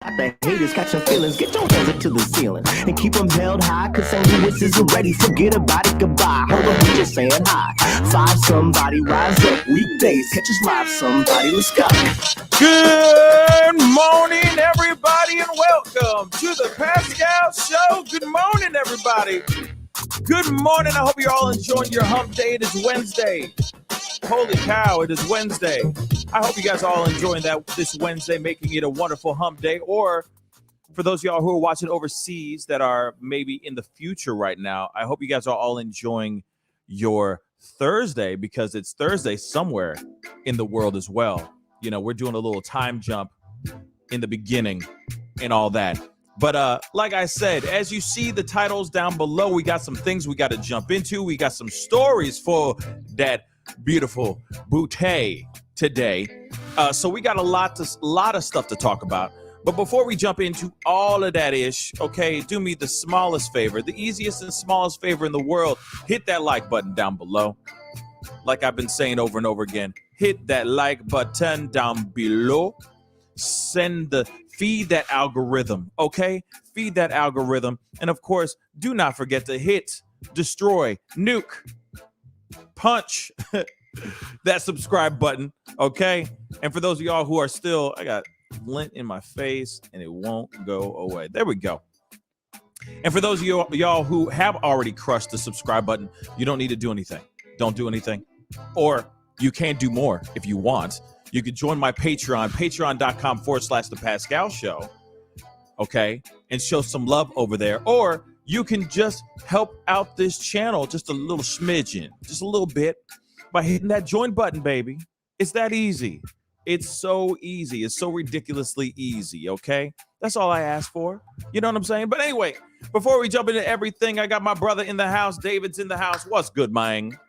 The haters got your feelings, get your hands up to the ceiling and keep them held high, cause St. Louis isn't ready, forget about it, goodbye. Hold up, we just saying hi. Five somebody, rise up, weekdays, catch us live somebody, let's go. Good morning, everybody, and welcome to the Pascal Show. Good morning, everybody. Good morning. I hope you're all enjoying your hump day. It is Wednesday. Holy cow, it is Wednesday. I hope you guys are all enjoying that this Wednesday, making it a wonderful hump day. Or for those of y'all who are watching overseas that are maybe in the future right now, I hope you guys are all enjoying your Thursday, because it's Thursday somewhere in the world as well. You know, we're doing a little time jump in the beginning and all that. But like I said, as you see the titles down below, we got some things we got to jump into. We got some stories for that beautiful bouquet today. So we got a lot of stuff to talk about. But before we jump into all of that okay, do me the smallest favor, the easiest and smallest favor in the world. Hit that like button down below. Like I've been saying over and over again, hit that like button down below. Feed that algorithm, okay? Feed that algorithm. And of course, do not forget to hit, destroy, nuke, punch that subscribe button, okay? And for those of y'all who are still, I got lint in my face and it won't go away. There we go. And for those of y'all who have already crushed the subscribe button, you don't need to do anything. Don't do anything. Or you can do more if you want. You can join my Patreon, patreon.com/thepascalshow, okay, and show some love over there. Or you can just help out this channel just a little smidgen, just a little bit, by hitting that join button, baby. It's that easy. It's so easy. It's so ridiculously easy, okay? That's all I ask for. You know what I'm saying? But anyway, before we jump into everything, I got my brother in the house. David's in the house. What's good, man?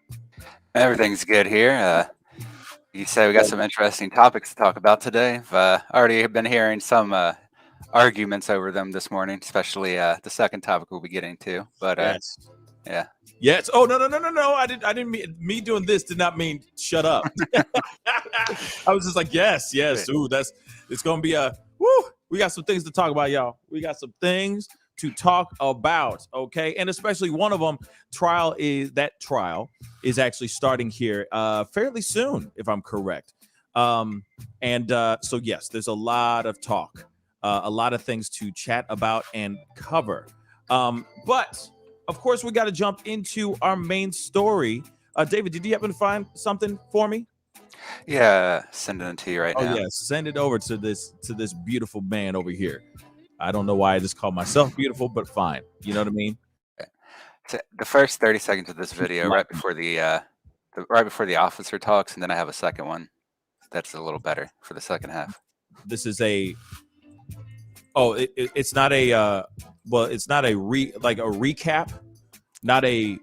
Everything's good here. You say we got some interesting topics to talk about today. I've already been hearing some arguments over them this morning, especially the second topic we'll be getting to. But yes. Yeah. Yes. Oh, no. I didn't mean, me doing this did not mean shut up. I was just like, yes. Ooh, it's going to be we got some things to talk about, y'all. We got some things to talk about, okay? And especially one of them, trial is actually starting here fairly soon, if I'm correct. So yes, there's a lot of talk, a lot of things to chat about and cover. But of course, we got to jump into our main story. David, did you happen to find something for me? Yeah, sending it to you right now. Oh, yeah, send it over to this beautiful man over here. I don't know why I just called myself beautiful, but fine. You know what I mean? So the first 30 seconds of this video, right before the officer talks, and then I have a second one that's a little better for the second half. This is it's not a it's not a recap, not the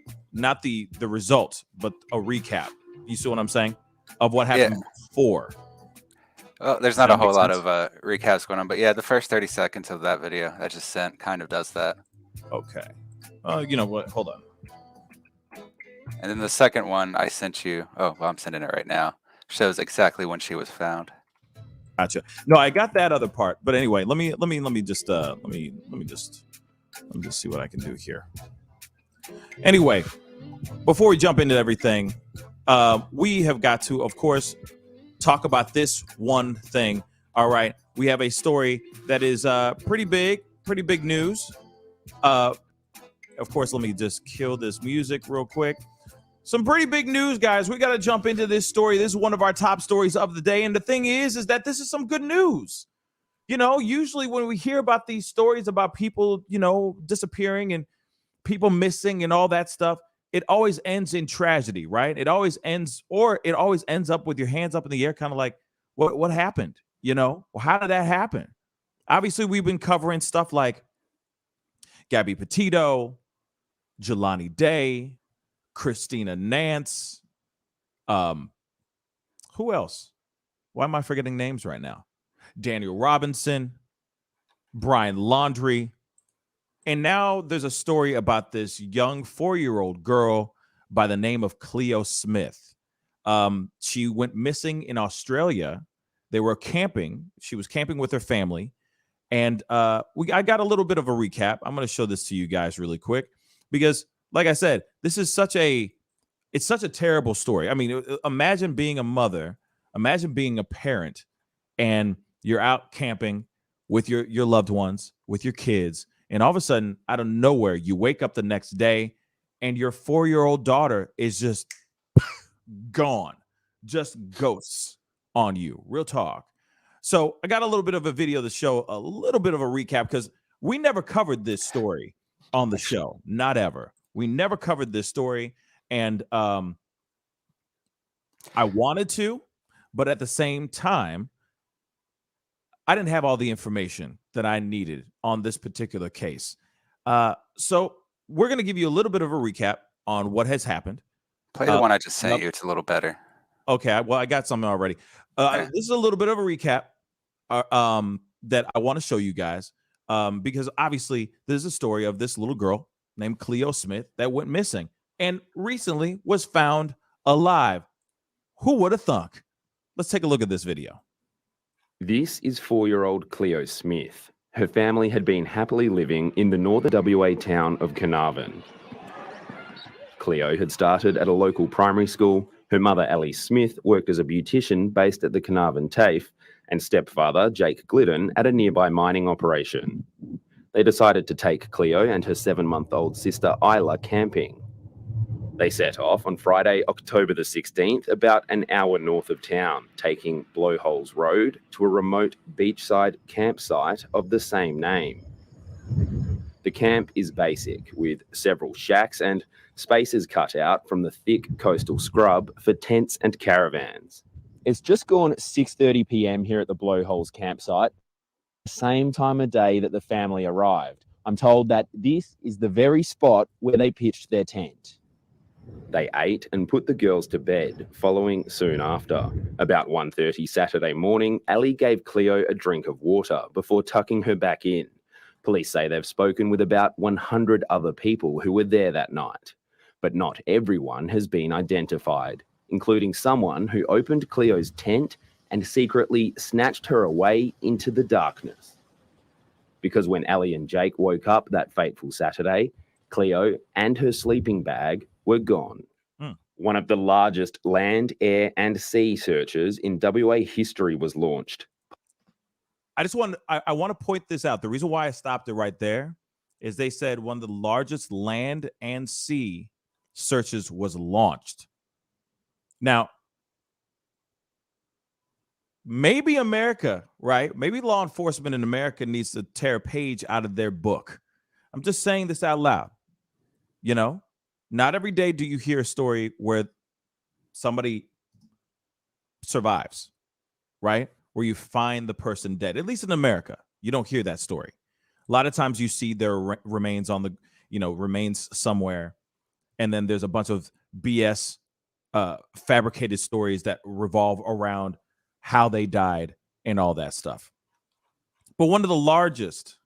result, but a recap. You see what I'm saying? Of what happened before. Well, there's not a whole lot of recaps going on, but yeah, the first 30 seconds of that video I just sent kind of does that. Okay. You know what? Hold on. And then the second one I sent you. Oh, well, I'm sending it right now. Shows exactly when she was found. Gotcha. No, I got that other part, but anyway, let me just see what I can do here. Anyway, before we jump into everything, we have got to, of course, talk about this one thing. All right, we have a story that is pretty big news. Of course, let me just kill this music real quick. Some pretty big news, guys. We got to jump into this story. This is one of our top stories of the day, and the thing is that this is some good news. You know, usually when we hear about these stories about people, you know, disappearing and people missing and all that stuff, it always ends in tragedy, right? It always ends up with your hands up in the air, kind of like, what happened? You know, well, how did that happen? Obviously, we've been covering stuff like Gabby Petito, Jelani Day, Christina Nance. Who else? Why am I forgetting names right now? Daniel Robinson, Brian Laundrie. And now there's a story about this young 4-year-old girl by the name of Cleo Smith. She went missing in Australia. They were camping. She was camping with her family. And I got a little bit of a recap. I'm going to show this to you guys really quick because, like I said, this is such a terrible story. I mean, imagine being a mother, imagine being a parent, and you're out camping with your loved ones, with your kids, and all of a sudden, out of nowhere, you wake up the next day, and your 4-year-old daughter is just gone, just ghosts on you. Real talk. So I got a little bit of a video to show a little bit of a recap because we never covered this story on the show. Not ever. We never covered this story. And I wanted to, but at the same time, I didn't have all the information that I needed on this particular case. So we're going to give you a little bit of a recap on what has happened. Play the one I just sent you. It's a little better. Okay. Well, I got something already. This is a little bit of a recap that I want to show you guys because obviously there's a story of this little girl named Cleo Smith that went missing and recently was found alive. Who would have thunk? Let's take a look at this video. This is 4-year-old Cleo Smith. Her family had been happily living in the northern WA town of Carnarvon. Cleo had started at a local primary school. Her mother, Ellie Smith, worked as a beautician based at the Carnarvon TAFE, and stepfather, Jake Glidden, at a nearby mining operation. They decided to take Cleo and her 7-month-old sister, Isla, camping. They set off on Friday, October the 16th, about an hour north of town, taking Blowholes Road to a remote beachside campsite of the same name. The camp is basic, with several shacks and spaces cut out from the thick coastal scrub for tents and caravans. It's just gone 6:30 p.m. here at the Blowholes campsite, the same time of day that the family arrived. I'm told that this is the very spot where they pitched their tent. They ate and put the girls to bed, following soon after. About 1:30 Saturday morning, Ellie gave Cleo a drink of water before tucking her back in. Police say they've spoken with about 100 other people who were there that night. But not everyone has been identified, including someone who opened Cleo's tent and secretly snatched her away into the darkness. Because when Ellie and Jake woke up that fateful Saturday, Cleo and her sleeping bag were gone. One of the largest land, air, and sea searches in WA history was launched. I want to point this out. The reason why I stopped it right there is they said one of the largest land and sea searches was launched. Now, maybe America, right? Maybe law enforcement in America needs to tear a page out of their book. I'm just saying this out loud. You know, not every day do you hear a story where somebody survives, right? Where you find the person dead. At least in America, you don't hear that story. A lot of times you see their remains on the, remains somewhere. And then there's a bunch of BS fabricated stories that revolve around how they died and all that stuff. But one of the largest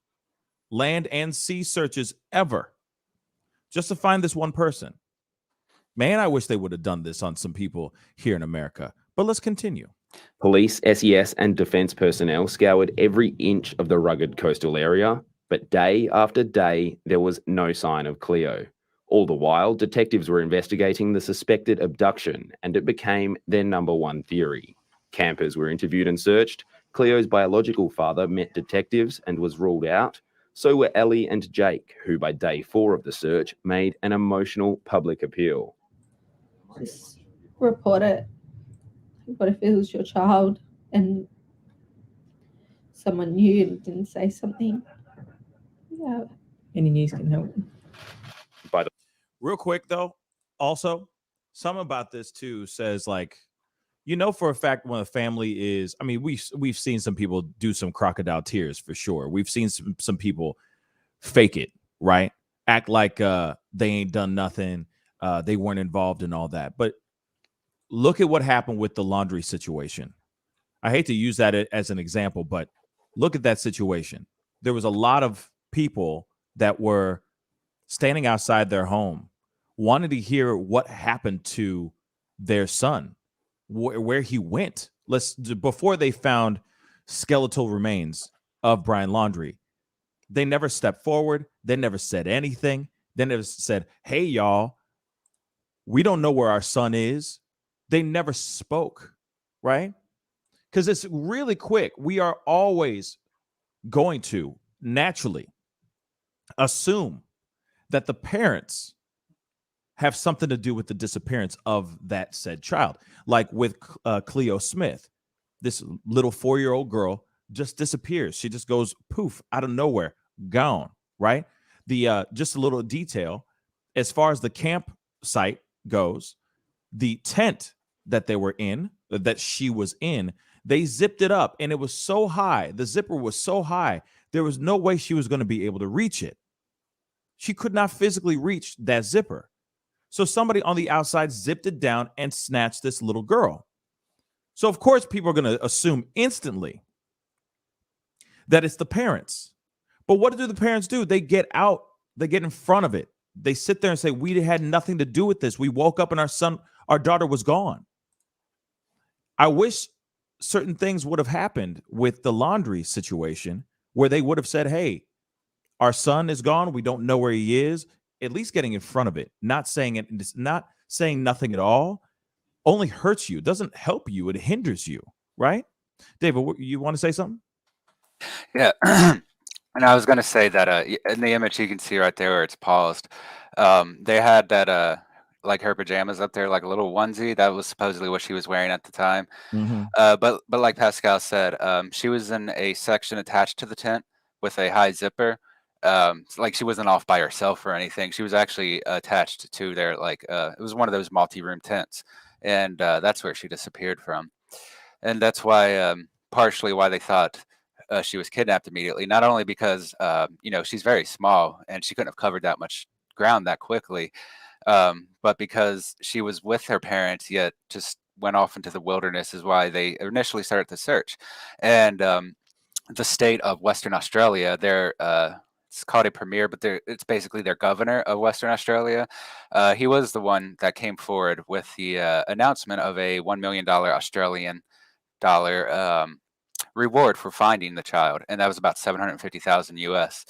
land and sea searches ever, just to find this one person. Man, I wish they would have done this on some people here in America. But let's continue. Police, SES, and defence personnel scoured every inch of the rugged coastal area, but day after day, there was no sign of Cleo. All the while, detectives were investigating the suspected abduction, and it became their number one theory. Campers were interviewed and searched. Cleo's biological father met detectives and was ruled out. So were Ellie and Jake, who by day 4 of the search made an emotional public appeal. Just report it. What if it was your child and someone knew and didn't say something? Yeah. Any news can help. Real quick, though, also, something about this, too, says, for a fact when a family is, I mean, we've seen some people do some crocodile tears for sure. We've seen some people fake it, right? Act like they ain't done nothing. They weren't involved in all that. But look at what happened with the laundry situation. I hate to use that as an example, but look at that situation. There was a lot of people that were standing outside their home, wanted to hear what happened to their son, where he went. Before they found skeletal remains of Brian Laundrie. They never stepped forward. They never said anything. They never said, hey, y'all, we don't know where our son is. They never spoke, right? Because it's really quick. We are always going to naturally assume that the parents have something to do with the disappearance of that said child. Like with Cleo Smith, this little 4-year-old girl just disappears. She just goes poof out of nowhere, gone, right? The just a little detail, as far as the campsite goes, the tent that they were in, that she was in, they zipped it up, and it was so high. The zipper was so high, there was no way she was going to be able to reach it. She could not physically reach that zipper. So somebody on the outside zipped it down and snatched this little girl. So, of course, people are going to assume instantly that it's the parents. But what do the parents do? They get out. They get in front of it. They sit there and say, we had nothing to do with this. We woke up and our daughter was gone. I wish certain things would have happened with the Laundrie situation where they would have said, hey, our son is gone. We don't know where he is. At least getting in front of it, not saying it, not saying nothing at all, only hurts you. It doesn't help you. It hinders you, right? David, you want to say something? Yeah. And I was going to say that in the image you can see right there where it's paused, they had that like her pajamas up there, like a little onesie. That was supposedly what she was wearing at the time. Mm-hmm. But like Pascal said, she was in a section attached to the tent with a high zipper. Like she wasn't off by herself or anything. She was actually attached to their it was one of those multi-room tents, and that's where she disappeared from. And that's why partially why they thought she was kidnapped immediately. Not only because she's very small and she couldn't have covered that much ground that quickly, but because she was with her parents yet just went off into the wilderness is why they initially started the search. And the state of Western Australia, it's called a premier, but it's basically their governor of Western Australia. He was the one that came forward with the announcement of a $1 million Australian dollar reward for finding the child, and that was about 750,000 US.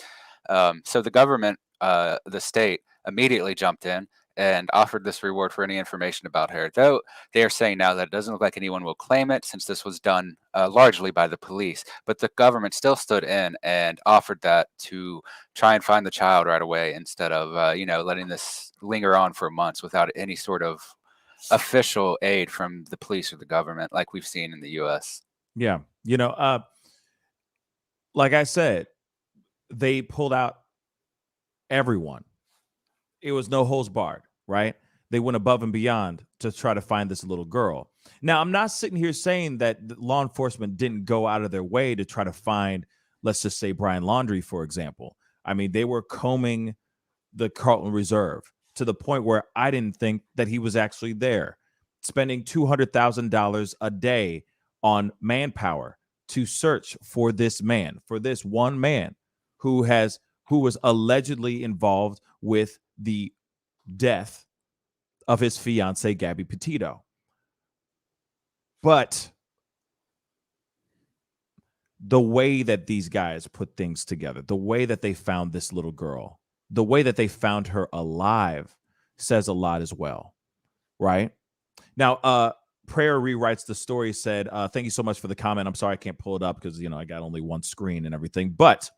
So the government, the state, immediately jumped in and offered this reward for any information about her, though they are saying now that it doesn't look like anyone will claim it since this was done largely by the police. But the government still stood in and offered that to try and find the child right away instead of letting this linger on for months without any sort of official aid from the police or the government like we've seen in the US. Yeah. Like I said, they pulled out everyone. It was no holds barred, right? They went above and beyond to try to find this little girl. Now, I'm not sitting here saying that law enforcement didn't go out of their way to try to find, let's just say, Brian Laundrie, for example. I mean, they were combing the Carlton Reserve to the point where I didn't think that he was actually there, spending $200,000 a day on manpower to search for this man, for this one man who was allegedly involved with the death of his fiancée, Gabby Petito. But the way that these guys put things together, the way that they found this little girl, the way that they found her alive says a lot as well, right? Now, Prayer Rewrites the Story said, thank you so much for the comment. I'm sorry I can't pull it up because, I got only one screen and everything. But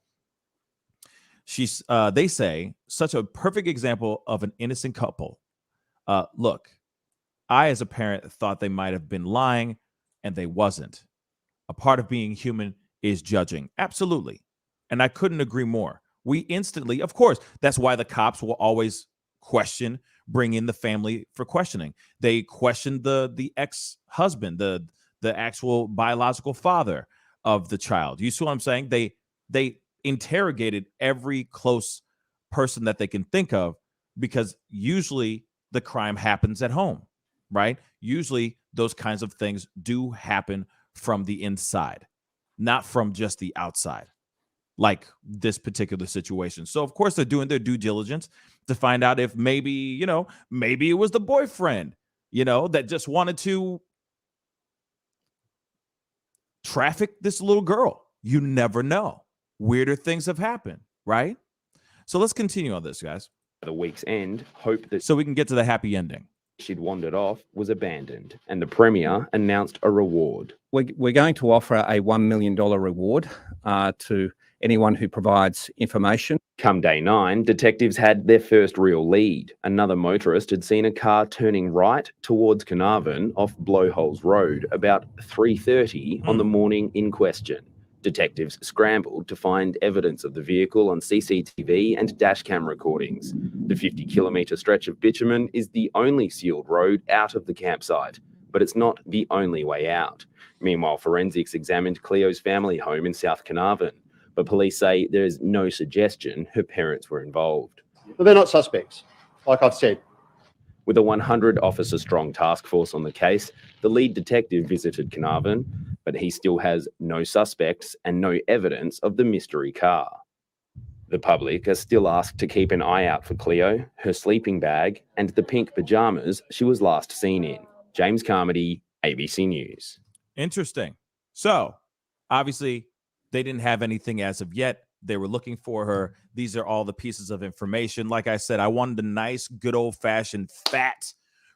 they say, such a perfect example of an innocent couple. Look, I, as a parent, thought they might have been lying, and they wasn't. A part of being human is judging. Absolutely. And I couldn't agree more. We instantly, of course, that's why the cops will always bring in the family for questioning. They questioned the ex-husband, the actual biological father of the child. You see what I'm saying? They interrogated every close person that they can think of, because usually the crime happens at home, right? Usually those kinds of things do happen from the inside, not from just the outside, like this particular situation. So of course they're doing their due diligence to find out if maybe it was the boyfriend, that just wanted to traffic this little girl, You never know. Weirder things have happened, right? So let's continue on this, guys. The week's end, hope that So we can get to the happy ending. she'd wandered off was abandoned, and the Premier announced a reward. We're going to offer a $1 million reward to anyone who provides information. Come day 9, detectives had their first real lead. Another motorist had seen a car turning right towards Carnarvon off Blowholes Road about 3:30 on the morning in question. Detectives scrambled to find evidence of the vehicle on CCTV and dashcam recordings. The 50-kilometre stretch of bitumen is the only sealed road out of the campsite, but it's not the only way out. Meanwhile, forensics examined Cleo's family home in South Carnarvon, but police say there is no suggestion her parents were involved. But they're not suspects, like I've said. With a 100-officer-strong task force on the case, the lead detective visited Carnarvon, but he still has no suspects and no evidence of the mystery car. The public are still asked to keep an eye out for Cleo, her sleeping bag, and the pink pajamas she was last seen in. James Carmody, ABC News. Interesting. So, obviously, they didn't have anything as of yet. They were looking for her. These are all the pieces of information. Like I said, I wanted a nice, good old-fashioned fat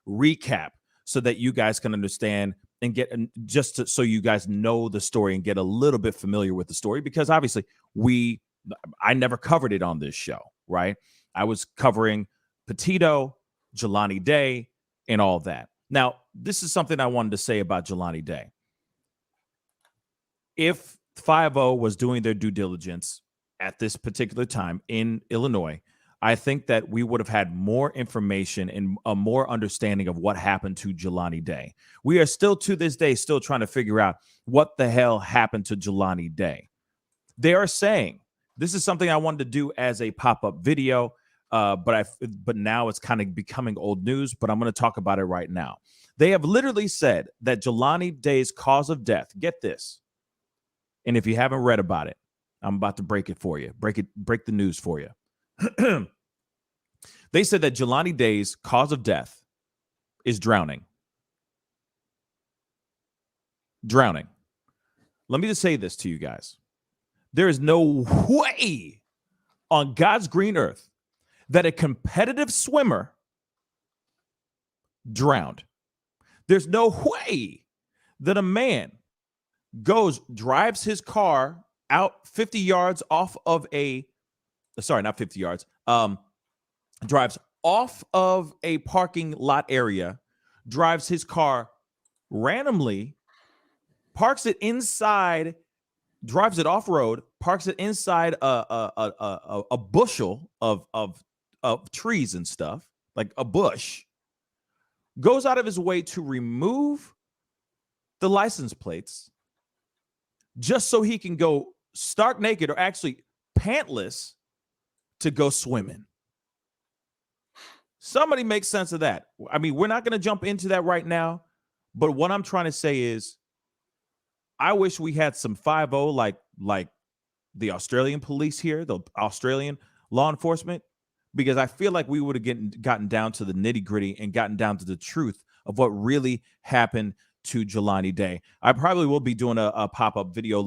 recap so that you guys can understand and get so you guys know the story and get a little bit familiar with the story, because obviously I never covered it on this show, right? I was covering Petito, Jelani Day, and all that. Now, this is something I wanted to say about Jelani Day. If 5-0 was doing their due diligence at this particular time in Illinois, I think that we would have had more information and a more understanding of what happened to Jelani Day. We are still to this day still trying to figure out what the hell happened to Jelani Day. They are saying, this is something I wanted to do as a pop-up video, but now it's kind of becoming old news, but I'm going to talk about it right now. They have literally said that Jelani Day's cause of death, get this, and if you haven't read about it, I'm about to break it for you. Break the news for you. They said that Jelani Day's cause of death is drowning. Drowning. Let me just say this to you guys. There is no way on God's green earth that a competitive swimmer drowned. There's no way that a man drives his car out 50 yards off of not 50 yards, drives off of a parking lot area, drives his car randomly, parks it inside, drives it off road, parks it inside a bushel of trees and stuff, like a bush, goes out of his way to remove the license plates just so he can go stark naked, or actually pantless, to go swimming. Somebody make sense of that. I mean, we're not going to jump into that right now, but what I'm trying to say is I wish we had some 5-0 like the Australian police here, the Australian law enforcement, because I feel like we would have gotten down to the nitty-gritty and gotten down to the truth of what really happened to Jelani Day. I probably will be doing a pop-up video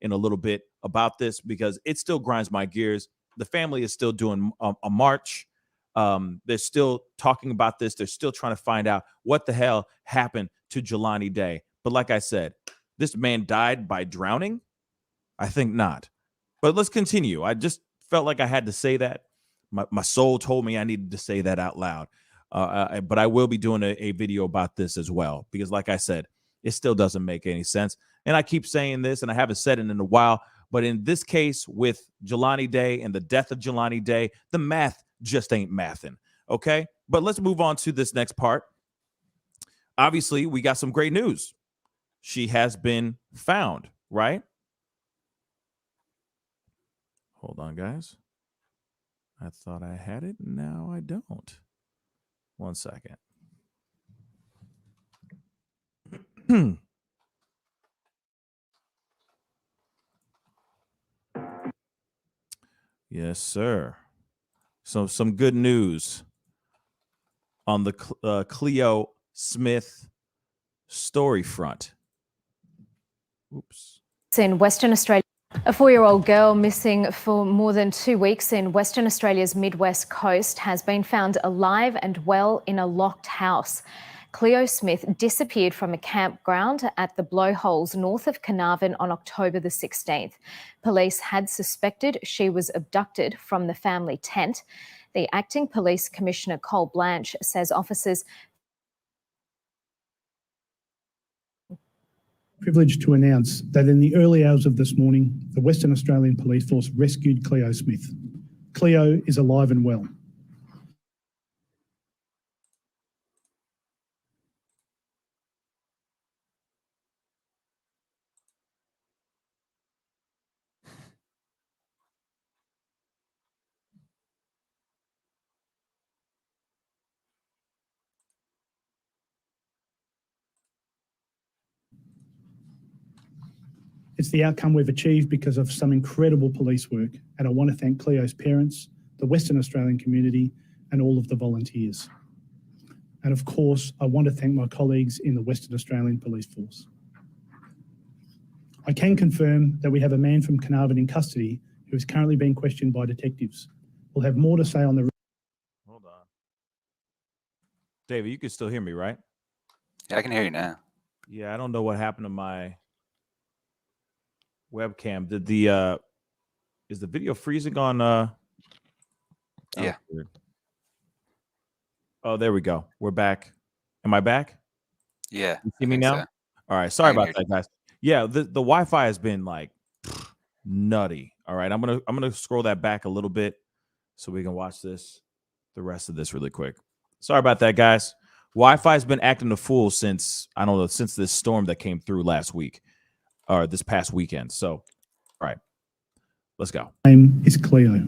in a little bit about this, because it still grinds my gears. The family is still doing a march. They're still talking about this. They're still trying to find out what the hell happened to Jelani Day. But like I said, this man died by drowning? I think not. But let's continue. I just felt like I had to say that. My soul told me I needed to say that out loud. But I will be doing a video about this as well, because like I said, it still doesn't make any sense. And I keep saying this, and I haven't said it in a while, but in this case with Jelani Day and the death of Jelani Day, the math just ain't mathing. Okay, but let's move on to this next part. Obviously, we got some great news. She has been found, right? Hold on, guys. I thought I had it. Now I don't. 1 second. Yes, sir. So some good news on the Cleo Smith story front. Oops. In Western Australia, a 4-year-old girl missing for more than 2 weeks in Western Australia's Midwest coast has been found alive and well in a locked house. Cleo Smith disappeared from a campground at the Blowholes north of Carnarvon on October the 16th. Police had suspected she was abducted from the family tent. The Acting Police Commissioner Cole Blanche says officers Privileged to announce that in the early hours of this morning, the Western Australian Police Force rescued Cleo Smith. Cleo is alive and well. It's the outcome we've achieved because of some incredible police work, and I want to thank Cleo's parents, the Western Australian community, and all of the volunteers. And of course, I want to thank my colleagues in the Western Australian Police Force. I can confirm that we have a man from Carnarvon in custody who is currently being questioned by detectives. We'll have more to say on the... Hold on. David, you can still hear me, right? Yeah, I can hear you now. Yeah, I don't know what happened to my webcam. Did the is the video freezing on Yeah. Oh, there we go. We're back. Am I back? Yeah. You see me now? So. All right. Sorry I can about hear that, guys. Yeah, the Wi-Fi has been like nutty. All right. I'm gonna scroll that back a little bit so we can watch the rest of this really quick. Sorry about that, guys. Wi-Fi has been acting a fool since this storm that came through last week or this past weekend. So, all right, let's go. Name is Cleo.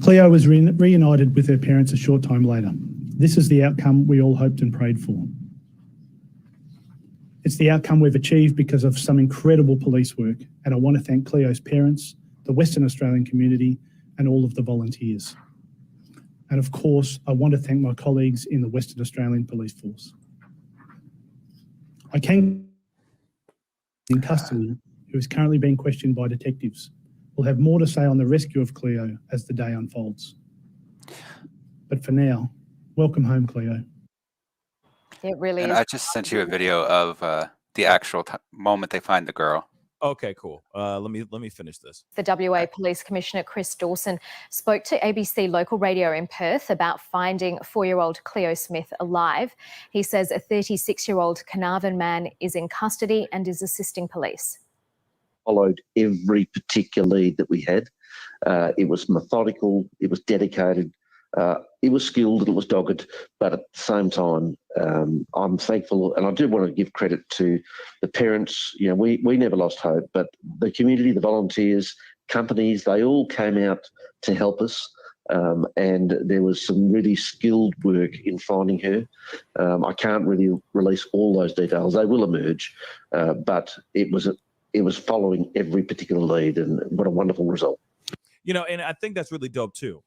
Cleo was reunited with her parents a short time later. This is the outcome we all hoped and prayed for. It's the outcome we've achieved because of some incredible police work, and I want to thank Cleo's parents, the Western Australian community, and all of the volunteers. And of course, I want to thank my colleagues in the Western Australian Police Force. I can in custody who is currently being questioned by detectives. We'll have more to say on the rescue of Cleo as the day unfolds. But for now, welcome home, Cleo. it really And is. I just sent you a video of the actual moment they find the girl. Okay, cool. Let me finish this. The WA Police Commissioner Chris Dawson spoke to ABC local radio in Perth about finding 4-year-old Cleo Smith alive. He says a 36-year-old Carnarvon man is in custody and is assisting police. Followed every particular lead that we had. It was methodical, it was dedicated, it was skilled, it was dogged, but at the same time, I'm thankful, and I do want to give credit to the parents. You know, we never lost hope, but the community, the volunteers, companies, they all came out to help us. And there was some really skilled work in finding her. I can't really release all those details. They will emerge, but it was following every particular lead, and what a wonderful result. You know, and I think that's really dope too,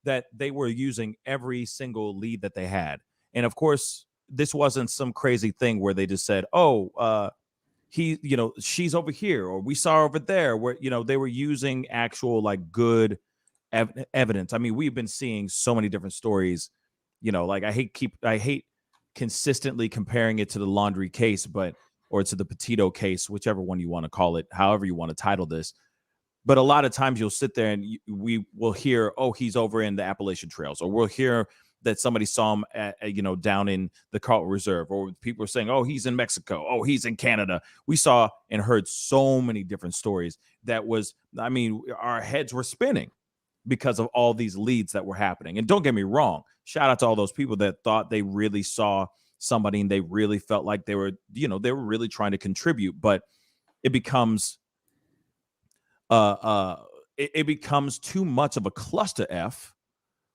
that they were using every single lead that they had. And of course, this wasn't some crazy thing where they just said, oh, she's over here, or we saw her over there, where, they were using actual like good evidence. I mean, we've been seeing so many different stories, like I hate consistently comparing it to the Laundry case, or to the Petito case, whichever one you want to call it, however you want to title this. But a lot of times you'll sit there and we will hear, oh, he's over in the Appalachian Trails, or we'll hear that somebody saw him down in the Carlton Reserve, or people are saying, oh, he's in Mexico, oh, he's in Canada. We saw and heard so many different stories our heads were spinning because of all these leads that were happening. And don't get me wrong, shout out to all those people that thought they really saw somebody and they really felt like they were really trying to contribute. But it becomes it becomes too much of a cluster F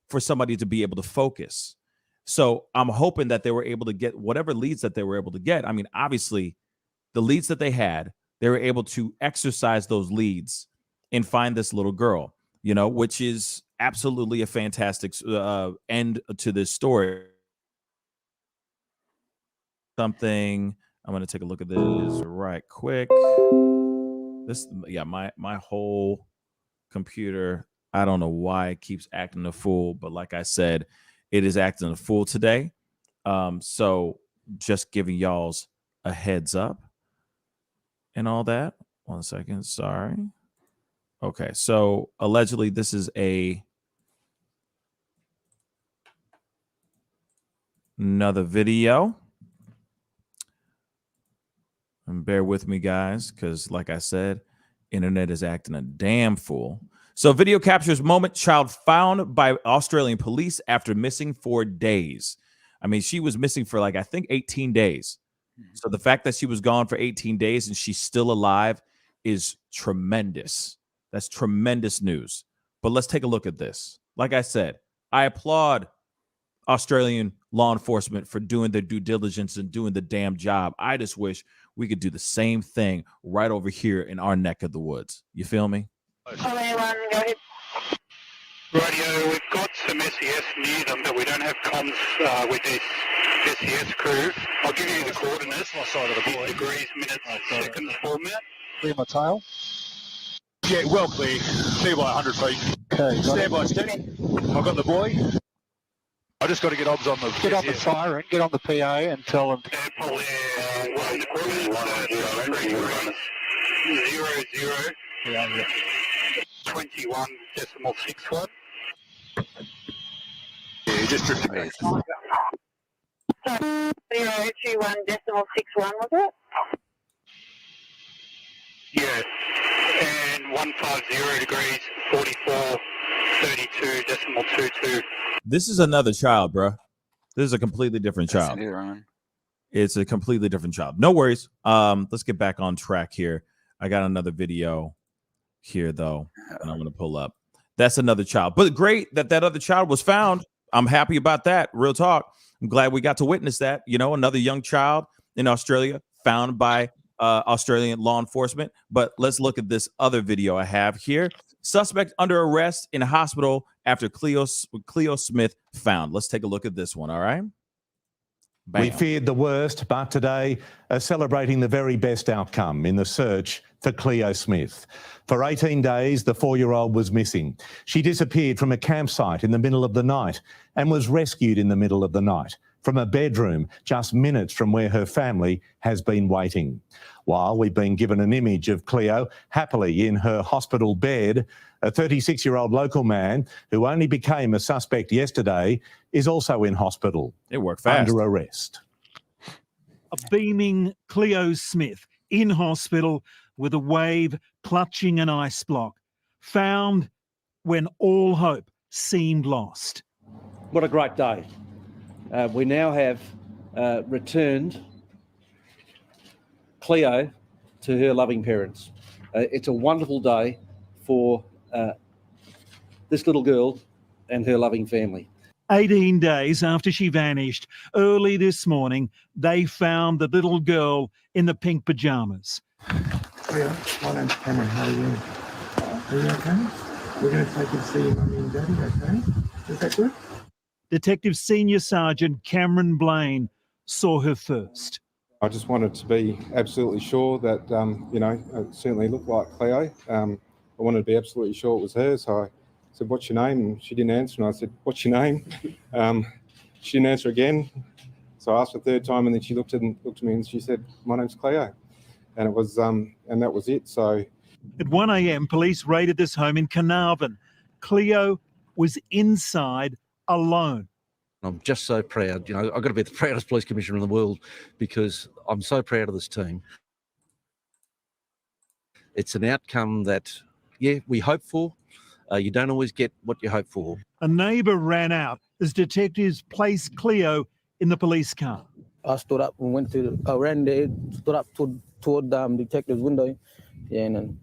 for somebody to be able to focus. So I'm hoping that they were able to get whatever leads that they were able to get. I mean, obviously, the leads that they had, they were able to exercise those leads and find this little girl, which is absolutely a fantastic end to this story. Something I'm going to take a look at this right quick. My whole computer, I don't know why it keeps acting a fool, but like I said, it is acting a fool today. So just giving y'all's a heads up and all that. 1 second, sorry. Okay, so allegedly this is another video. And bear with me, guys, because like I said, internet is acting a damn fool. So video captures moment child found by Australian police after missing for days. I mean, she was missing for I think 18 days. So the fact that she was gone for 18 days and she's still alive is tremendous. That's tremendous news. But let's take a look at this. Like I said, I applaud Australian law enforcement for doing their due diligence and doing the damn job. I just wish we could do the same thing right over here in our neck of the woods. You feel me? Radio, we've got some SES near them, but we don't have comms with this SES crew. I'll give you the coordinates. My side of the boy. Degrees, minutes, seconds format. Clear my tail. Yeah, well clear. Clear by 100 feet. Okay. Stand by steady. I've got the buoy. I just got to get obs on the... Get on the fire and get on the PA and tell them... 21.61. Yeah, just drifting back. 021.61, was it? Yeah, and 150 degrees, 44.32.22. This is another child, bro. This is a completely different child. It's a completely different child. No worries. Let's get back on track here. I got another video here, though, and I'm going to pull up. That's another child. But great that other child was found. I'm happy about that. Real talk. I'm glad we got to witness that. You know, another young child in Australia found by Australian law enforcement. But let's look at this other video I have here. Suspect under arrest in a hospital after Cleo Smith found. Let's take a look at this one, all right? Bam. We feared the worst, but today are celebrating the very best outcome in the search for Cleo Smith. For 18 days, the 4-year-old was missing. She disappeared from a campsite in the middle of the night and was rescued in the middle of the night from a bedroom just minutes from where her family has been waiting. While we've been given an image of Cleo happily in her hospital bed, a 36-year-old local man who only became a suspect yesterday is also in hospital. It worked fast. Under arrest. A beaming Cleo Smith in hospital with a wave clutching an ice block, found when all hope seemed lost. What a great day. We now have returned Cleo to her loving parents. It's a wonderful day for this little girl and her loving family. 18 days after she vanished, early this morning, they found the little girl in the pink pajamas. Cleo, my name's Cameron. How are you? Are you okay? We're going to take you to see your mummy and daddy, okay? Is that good? Detective Senior Sergeant Cameron Blaine saw her first. I just wanted to be absolutely sure that, it certainly looked like Cleo. I wanted to be absolutely sure it was her, so I said, "What's your name?" And she didn't answer, and I said, "What's your name?" She didn't answer again, so I asked a third time, and then she looked at me and she said, "My name's Cleo," and it was, and that was it. So, at 1 a.m, police raided this home in Carnarvon. Cleo was inside alone. I'm just so proud. I've got to be the proudest police commissioner in the world because I'm so proud of this team. It's an outcome that, we hope for. You don't always get what you hope for. A neighbour ran out as detectives placed Cleo in the police car. I stood up and ran there, stood up toward the detective's window, and then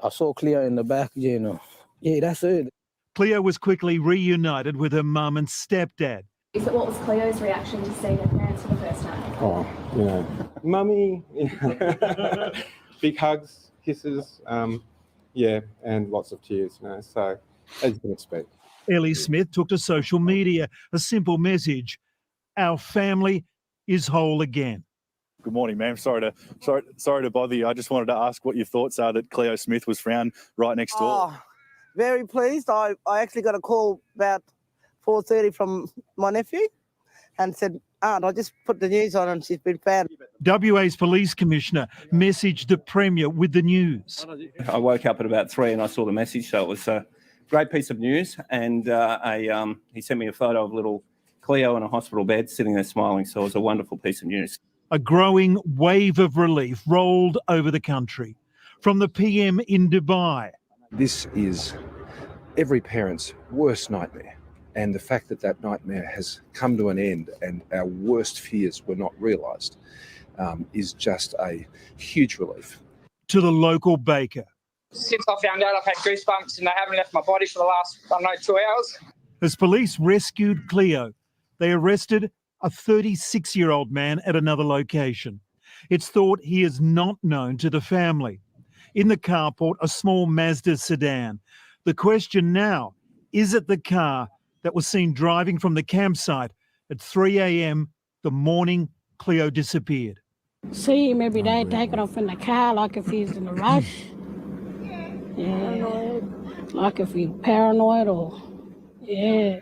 I saw Cleo in the back, that's it. Cleo was quickly reunited with her mum and stepdad. So what was Cleo's reaction to seeing her parents for the first time? Oh, mummy, big hugs, kisses, and lots of tears, so as you can expect. Ellie Smith took to social media a simple message: our family is whole again. Good morning, ma'am. Sorry to bother you. I just wanted to ask what your thoughts are that Cleo Smith was found right next door. Oh, very pleased. I actually got a call about 4:30 from my nephew and said, Aunt, I just put the news on and she's been found. WA's police commissioner messaged the Premier with the news. I woke up at about 3 and I saw the message, so it was a great piece of news. And he sent me a photo of little Cleo in a hospital bed sitting there smiling, so it was a wonderful piece of news. A growing wave of relief rolled over the country. From the PM in Dubai. This is every parent's worst nightmare. And the fact that that nightmare has come to an end and our worst fears were not realised is just a huge relief. To the local baker. Since I found out, I've had goosebumps and they haven't left my body for the last, 2 hours. As police rescued Cleo, they arrested a 36-year-old man at another location. It's thought he is not known to the family. In the carport, a small Mazda sedan. The question now, is it the car that was seen driving from the campsite at 3 a.m. the morning Cleo disappeared? See him every day, take it off in the car like if he's in a rush. Yeah, like if he's paranoid or, yeah.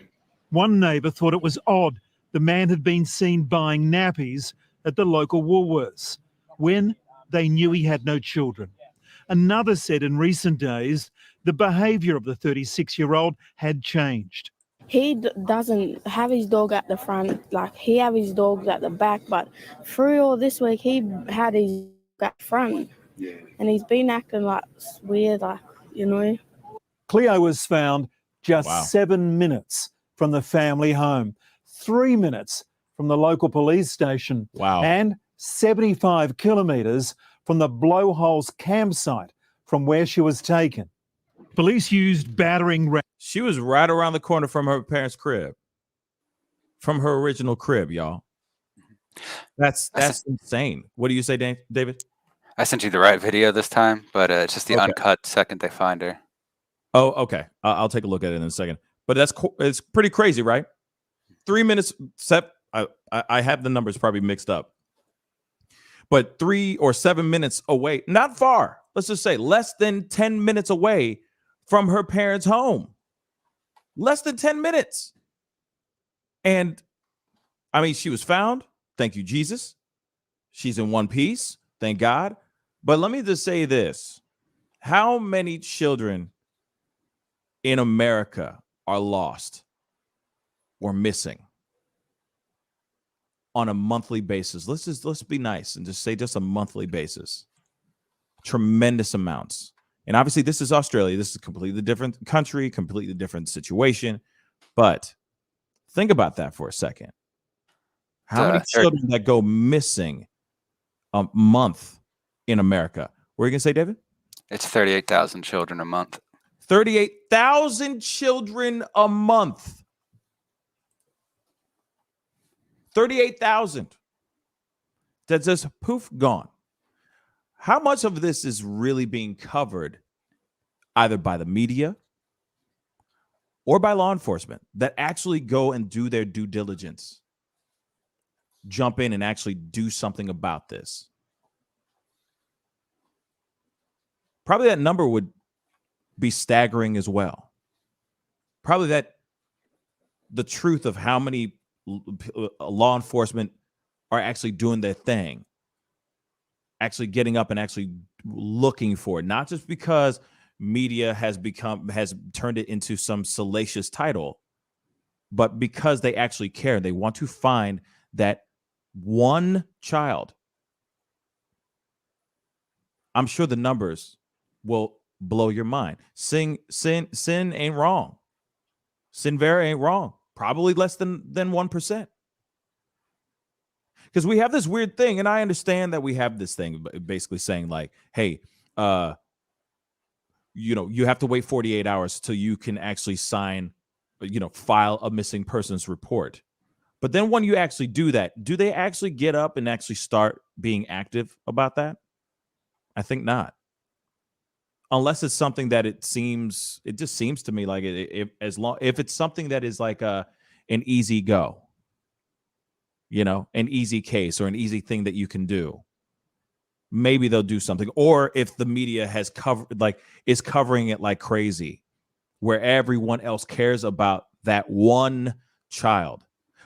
One neighbour thought it was odd the man had been seen buying nappies at the local Woolworths when they knew he had no children. Another said in recent days the behaviour of the 36-year-old had changed. He doesn't have his dog at the front, like he have his dogs at the back, but through all this week he had his dog at front and he's been acting like weird, like, you know. Cleo was found just 7 minutes from the family home, 3 minutes from the local police station, and 75 kilometres from the Blowholes campsite from where she was taken. Police used battering rams. She was right around the corner from her parents' crib, from her original crib, y'all. That's insane. What do you say, David? I sent you the right video this time, but it's just the uncut second they find her. Oh, okay. I'll take a look at it in a second. But it's pretty crazy, right? 3 minutes. I have the numbers probably mixed up. But 3 or 7 minutes away, not far. Let's just say less than 10 minutes away from her parents' home. Less than 10 minutes. And I mean, she was found. Thank you, Jesus. She's in one piece. Thank God. But let me just say this. How many children in America are lost or missing on a monthly basis? Let's be nice and just say just a monthly basis. Tremendous amounts. And obviously this is Australia. This is a completely different country, completely different situation. But think about that for a second. How many children that go missing a month in America? What are you going to say, David? It's 38,000 children a month. 38,000 children a month. 38,000. That's just poof, gone. How much of this is really being covered either by the media or by law enforcement that actually go and do their due diligence, jump in and actually do something about this? Probably that number would be staggering as well. Probably that the truth of how many law enforcement are actually doing their thing, actually getting up and actually looking for it, not just because media has turned it into some salacious title, but because they actually care. They want to find that one child. I'm sure the numbers will blow your mind. Sin ain't wrong. Sin Vera ain't wrong. Probably less than 1%. Because we have this weird thing, and I understand that we have this thing basically saying like, hey, you have to wait 48 hours till you can actually file a missing persons report. But then when you actually do that, do they actually get up and actually start being active about that? I think not. Unless it's something that it just seems to me like if it's something that is like an easy go. an easy case or an easy thing that you can do, maybe they'll do something. Or if the media has is covering it like crazy, where everyone else cares about that one child.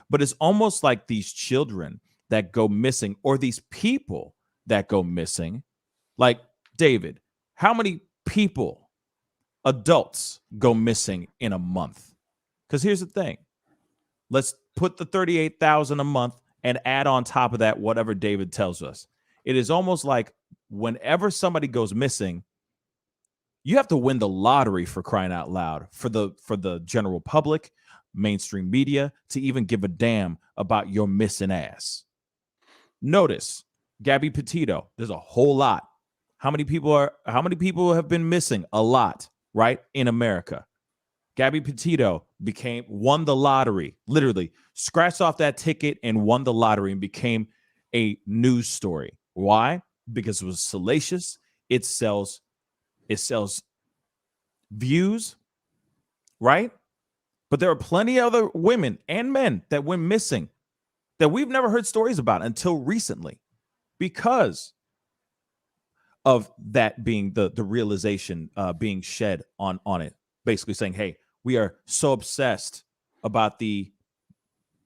But it's almost like these children that go missing, or these people that go missing. Like, David, how many people, adults, go missing in a month? Because here's the thing. Let's put the 38,000 a month and add on top of that whatever David tells us. It is almost like whenever somebody goes missing, you have to win the lottery, for crying out loud, for the general public, mainstream media, to even give a damn about your missing ass. Notice Gabby Petito. There's a whole lot. How many people have been missing? A lot, right? In America. Gabby Petito won the lottery, literally scratched off that ticket and won the lottery and became a news story. Why? Because it was salacious. It sells views, right? But there are plenty of other women and men that went missing that we've never heard stories about until recently, because of that being the realization being shed on it, basically saying, hey, we are so obsessed about the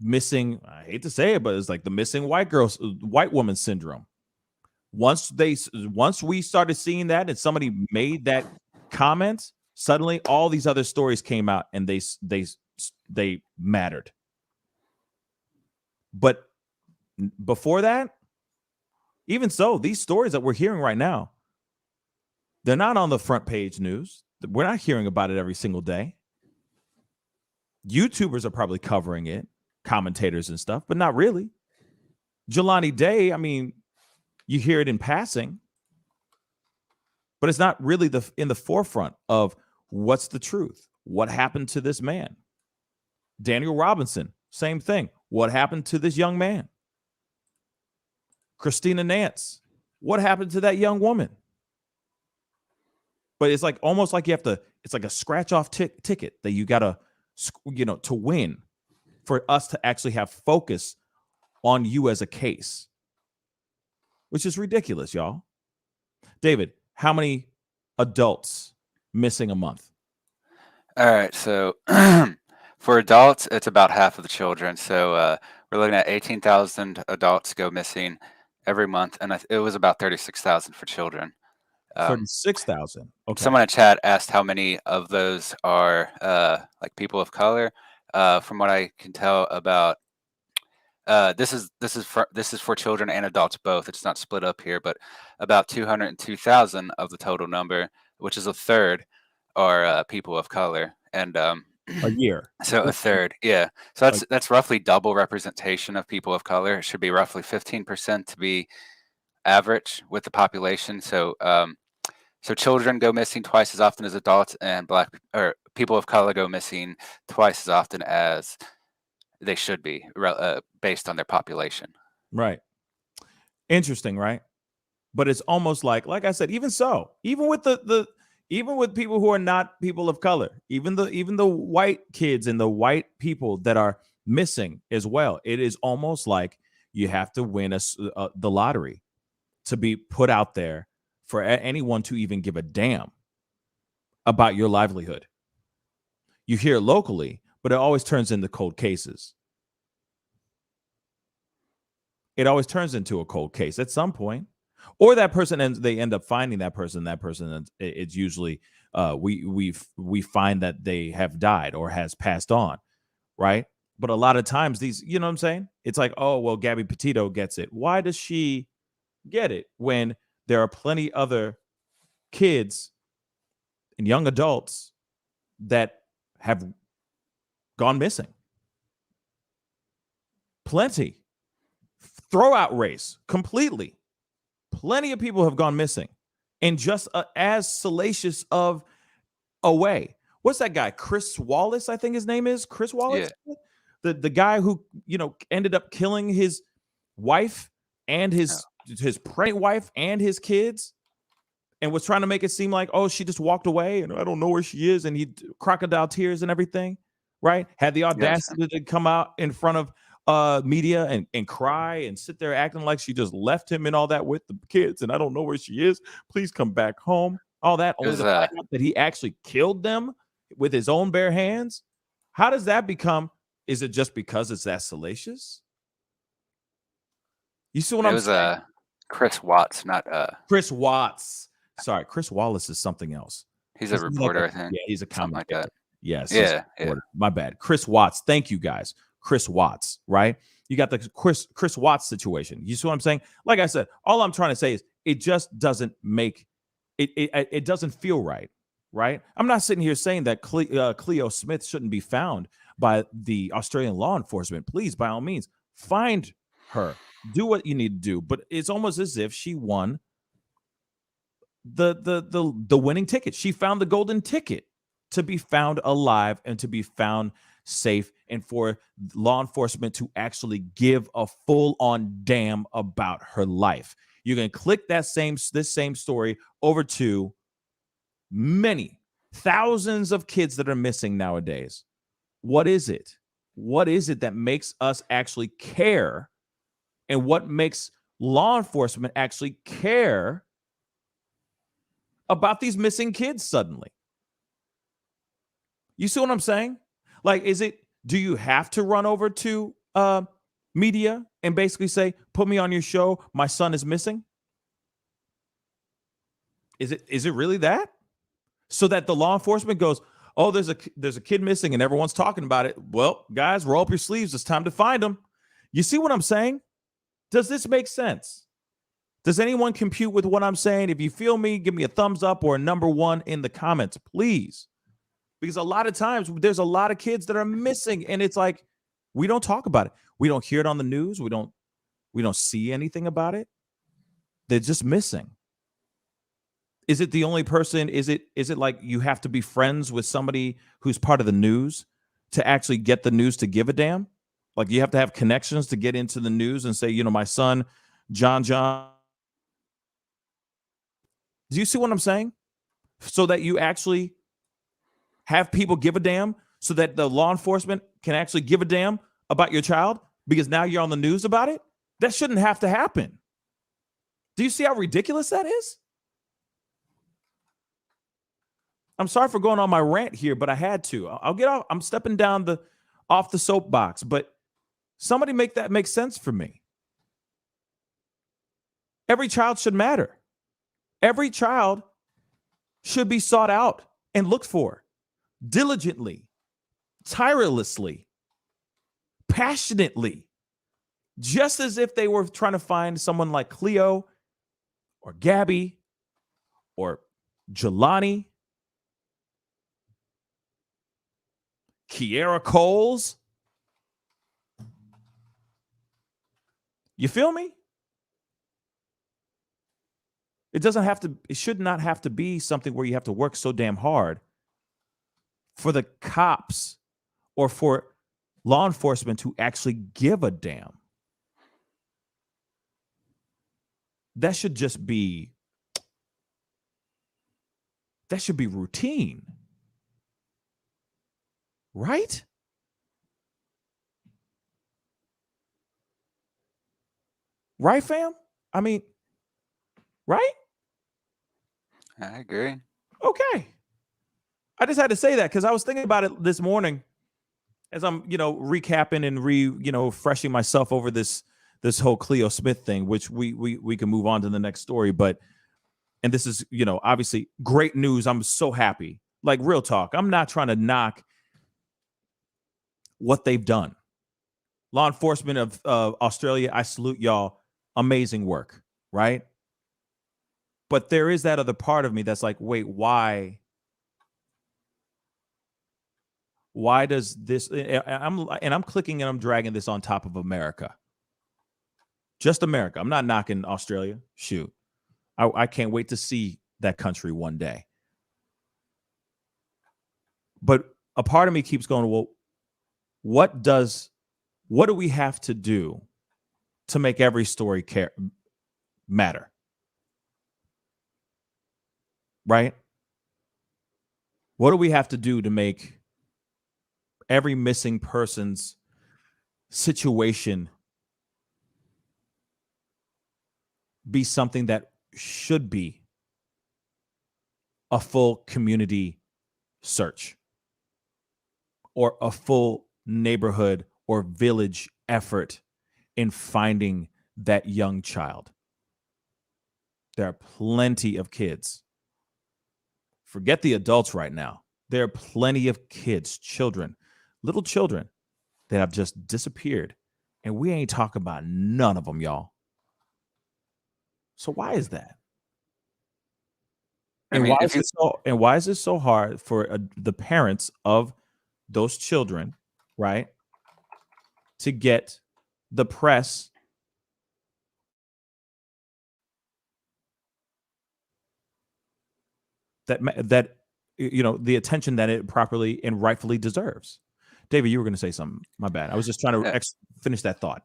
missing, I hate to say it, but it's like the missing white woman syndrome. Once we started seeing that and somebody made that comment, suddenly all these other stories came out and they mattered. But before that, even so, these stories that we're hearing right now, they're not on the front page news. We're not hearing about it every single day. YouTubers are probably covering it, commentators and stuff, but not really. Jelani Day, I mean, you hear it in passing, but it's not really in the forefront of what's the truth. What happened to this man? Daniel Robinson, same thing. What happened to this young man? Christina Nance, what happened to that young woman? But it's like almost like it's like a scratch off ticket that you got to, to win for us to actually have focus on you as a case, which is ridiculous, y'all. David, how many adults missing a month? All right, so for adults, it's about half of the children. So we're looking at 18,000 adults go missing every month, and it was about 36,000 for children. 36,000. Okay. Someone in chat asked how many of those are like people of color. From what I can tell, about this is for children and adults both. It's not split up here, but about 202,000 of the total number, which is a third, are people of color. And a year. So a third, yeah. So that's roughly double representation of people of color. It should be roughly 15% to be average with the population. So so children go missing twice as often as adults, and people of color go missing twice as often as they should be, based on their population. Right. Interesting, right? But it's almost like I said, even with people who are not people of color, even the white kids and the white people that are missing as well, it is almost like you have to win the lottery to be put out there for anyone to even give a damn about your livelihood. You hear it locally, but it always turns into cold cases. It always turns into a cold case at some point. Or that person they end up finding that person. That person, it's usually we find that they have died or has passed on, right? But a lot of times these, you know what I'm saying? It's like, oh, well, Gabby Petito gets it. Why does she get it when there are plenty other kids and young adults that have gone missing? Plenty. Throwout race, completely. Plenty of people have gone missing in just as salacious of a way. What's that guy? Chris Wallace, I think his name is. Chris Wallace? Yeah. The guy who, ended up killing his wife and his pregnant wife and his kids, and was trying to make it seem like, oh, she just walked away and I don't know where she is, and he crocodile tears and everything, right? Had the audacity to come out in front of media and cry and sit there acting like she just left him and all that with the kids and I don't know where she is. Please come back home. All that only to find out that he actually killed them with his own bare hands. How does that become? Is it just because it's that salacious? You see what I'm saying? It was Chris Watts, not Chris Watts. Sorry, Chris Wallace is something else. He's a reporter, I think. Yeah, he's a something like commentator. that. Yes. Yeah. My bad. Chris Watts. Thank you guys. Chris Watts, right? You got the Chris Watts situation. You see what I'm saying? Like I said, all I'm trying to say is it just doesn't make it doesn't feel right, right? I'm not sitting here saying that Cleo Smith shouldn't be found by the Australian law enforcement. Please, by all means, find her. Do what you need to do. But it's almost as if she won the winning ticket. She found the golden ticket to be found alive and to be found safe, and for law enforcement to actually give a full-on damn about her life. You can click this same story over to many thousands of kids that are missing nowadays. What is it? What is it that makes us actually care? And what makes law enforcement actually care about these missing kids suddenly? You see what I'm saying? Like, do you have to run over to media and basically say, put me on your show, my son is missing? Is it really that? So that the law enforcement goes, oh, there's a kid missing and everyone's talking about it. Well, guys, roll up your sleeves. It's time to find him. You see what I'm saying? Does this make sense? Does anyone compute with what I'm saying? If you feel me, give me a thumbs up or a number 1 in the comments, please. Because a lot of times there's a lot of kids that are missing and it's like, we don't talk about it. We don't hear it on the news. We don't see anything about it. They're just missing. Is it the only person? Is it like you have to be friends with somebody who's part of the news to actually get the news to give a damn? Like you have to have connections to get into the news and say, my son, John. Do you see what I'm saying? So that you actually have people give a damn, so that the law enforcement can actually give a damn about your child because now you're on the news about it? That shouldn't have to happen. Do you see how ridiculous that is? I'm sorry for going on my rant here, but I had to. I'll get off. I'm stepping down off the soapbox, but somebody make that make sense for me. Every child should matter. Every child should be sought out and looked for diligently, tirelessly, passionately, just as if they were trying to find someone like Cleo or Gabby or Jelani, Kiera Coles. You feel me? It should not have to be something where you have to work so damn hard for the cops or for law enforcement to actually give a damn. That should be routine. Right? Right, fam? I mean, right? I agree. Okay. I just had to say that because I was thinking about it this morning as I'm, recapping and freshing myself over this whole Cleo Smith thing, which we can move on to the next story. And this is, obviously great news. I'm so happy. Like real talk. I'm not trying to knock what they've done. Law enforcement of Australia, I salute y'all. Amazing work, right? But there is that other part of me that's like, wait, why? Why does this? I'm clicking and I'm dragging this on top of America. Just America. I'm not knocking Australia. Shoot, I can't wait to see that country one day. But a part of me keeps going, well, what do we have to do to make every story matter? Right? What do we have to do to make every missing person's situation be something that should be a full community search or a full neighborhood or village effort in finding that young child? There are plenty of kids. Forget the adults right now. There are plenty of kids, children, little children that have just disappeared. And we ain't talking about none of them, y'all. So why is that? And why is it so hard for the parents of those children, right, to get the press that the attention that it properly and rightfully deserves? David, you were going to say something. My bad. I was just trying to finish that thought.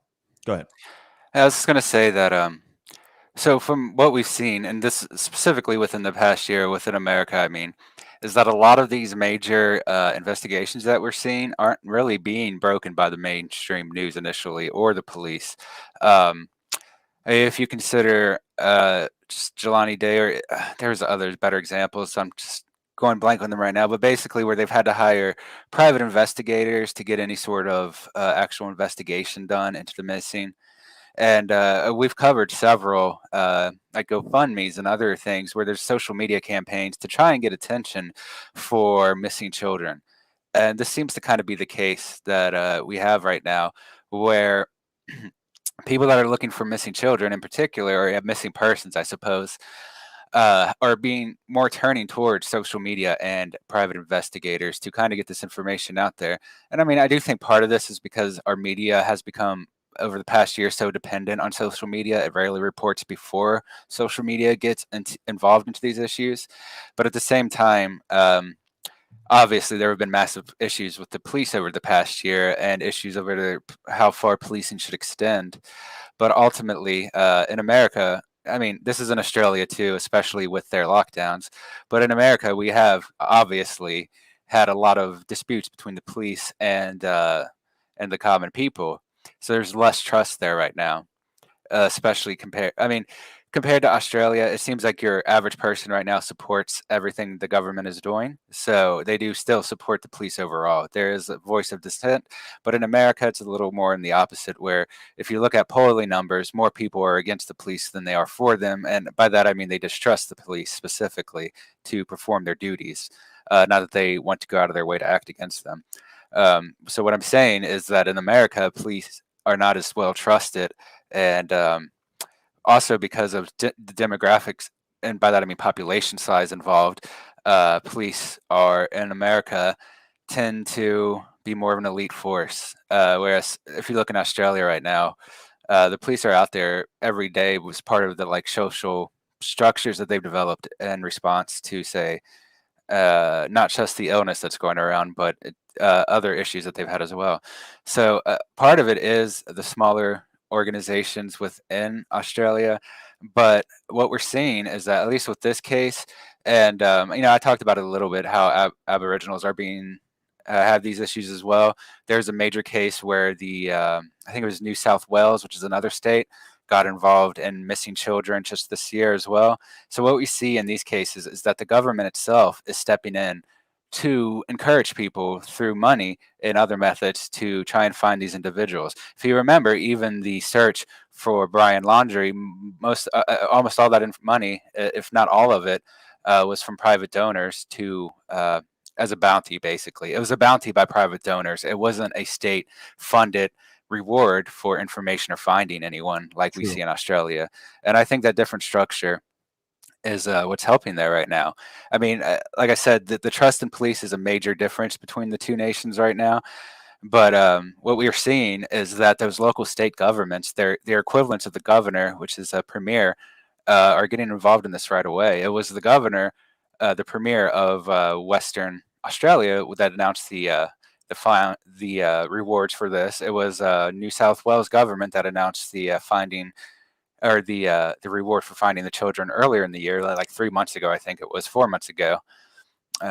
Go ahead. I was just going to say that so from what we've seen, and this specifically within the past year within America, I mean, is that a lot of these major investigations that we're seeing aren't really being broken by the mainstream news initially or the police. If you consider just Jelani Day, or there's other better examples, so I'm just going blank on them right now, but basically where they've had to hire private investigators to get any sort of actual investigation done into the missing. And we've covered several like GoFundMe's and other things where there's social media campaigns to try and get attention for missing children. And this seems to kind of be the case that we have right now, where people that are looking for missing children in particular, or have missing persons, I suppose, are being more turning towards social media and private investigators to kind of get this information out there. And I mean, I do think part of this is because our media has become, over the past year, so dependent on social media. It rarely reports before social media gets involved into these issues. But at the same time, obviously there have been massive issues with the police over the past year and issues over how far policing should extend. But ultimately, in America, I mean, this is in Australia too, especially with their lockdowns. But in America, we have obviously had a lot of disputes between the police and the common people. So there's less trust there right now, especially compared to Australia. It seems like your average person right now supports everything the government is doing. So they do still support the police overall. There is a voice of dissent, but in America, it's a little more in the opposite, where if you look at polling numbers, more people are against the police than they are for them. And by that, I mean they distrust the police specifically to perform their duties, not that they want to go out of their way to act against them. So what I'm saying is that in America, police are not as well trusted, and also because of the demographics, and by that I mean population size involved, police are in America tend to be more of an elite force. Whereas if you look in Australia right now, the police are out there every day was part of the social structures that they've developed in response to, say, not just the illness that's going around, but other issues that they've had as well. So part of it is the smaller organizations within Australia. But what we're seeing is that, at least with this case, and I talked about it a little bit, how Aboriginals are being have these issues as well. There's a major case where I think it was New South Wales, which is another state, got involved in missing children just this year as well. So what we see in these cases is that the government itself is stepping in to encourage people through money and other methods to try and find these individuals. If you remember, even the search for Brian Laundrie, almost all that money, if not all of it, was from private donors to as a bounty. Basically, it was a bounty by private donors. It wasn't a state-funded reward for information or finding anyone like we see in Australia. And I think that different structure is what's helping there right now. I mean, like I said, the trust in police is a major difference between the two nations right now. But what we are seeing is that those local state governments, their equivalents of the governor, which is a premier, are getting involved in this right away. It was the governor, the premier of Western Australia, that announced the rewards for this. It was New South Wales government that announced the finding, or the reward for finding the children earlier in the year, like 3 months ago. I think it was 4 months ago,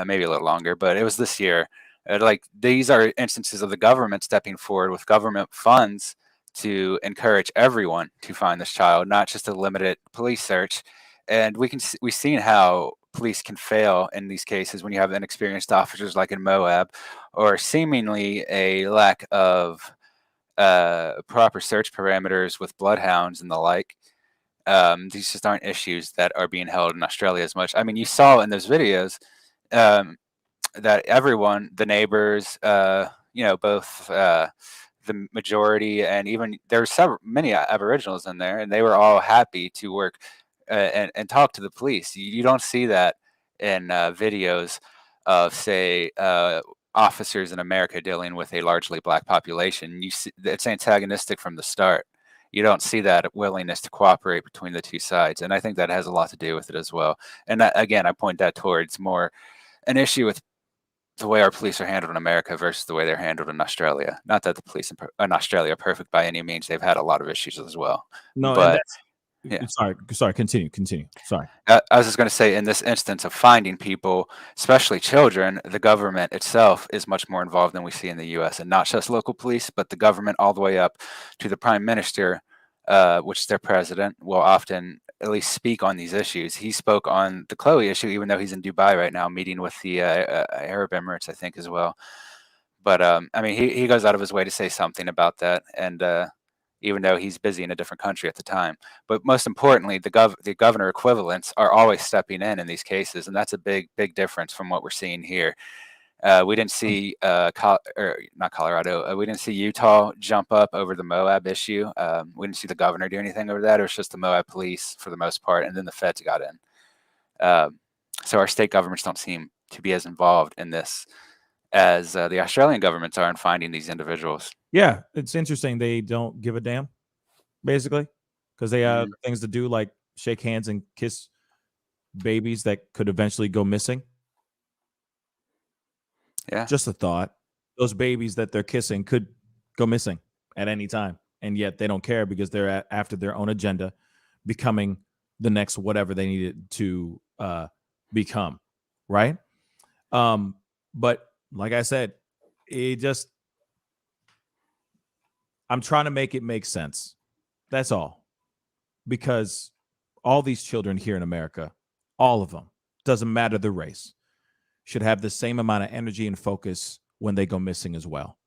maybe a little longer, but it was this year. Like, these are instances of the government stepping forward with government funds to encourage everyone to find this child, not just a limited police search. And we've seen how police can fail in these cases when you have inexperienced officers like in Moab, or seemingly a lack of proper search parameters with bloodhounds and the like. These just aren't issues that are being held in Australia as much. I mean, you saw in those videos that everyone, the neighbors, both the majority, and even there were many Aboriginals in there, and they were all happy to work and talk to the police. You don't see that in videos of, say, officers in America dealing with a largely black population. You see, it's antagonistic from the start. You don't see that willingness to cooperate between the two sides, and I think that has a lot to do with it as well. And again, I point that towards more an issue with the way our police are handled in America versus the way they're handled in Australia. Not that the police in Australia are perfect by any means. They've had a lot of issues as well. No, but and that's yeah. Sorry. Continue. Sorry. I was just going to say, in this instance of finding people, especially children, the government itself is much more involved than we see in the U.S. And not just local police, but the government all the way up to the prime minister, which is their president, will often at least speak on these issues. He spoke on the Chloe issue, even though he's in Dubai right now, meeting with the Arab Emirates, I think, as well. But I mean, he goes out of his way to say something about that, and even though he's busy in a different country at the time. But most importantly, the governor equivalents are always stepping in these cases, and that's a big difference from what we're seeing here. We didn't see not Colorado. We didn't see Utah jump up over the Moab issue. We didn't see the governor do anything over that. It was just the Moab police for the most part, and then the feds got in. So our state governments don't seem to be as involved in this as the Australian governments are in finding these individuals. Yeah, it's interesting. They don't give a damn, basically, because they have things to do, like shake hands and kiss babies that could eventually go missing. Yeah. Just a thought. Those babies that they're kissing could go missing at any time, and yet they don't care because they're after their own agenda, becoming the next whatever they needed to become, right? But like I said, I'm trying to make it make sense. That's all. Because all these children here in America, all of them, doesn't matter the race, should have the same amount of energy and focus when they go missing as well.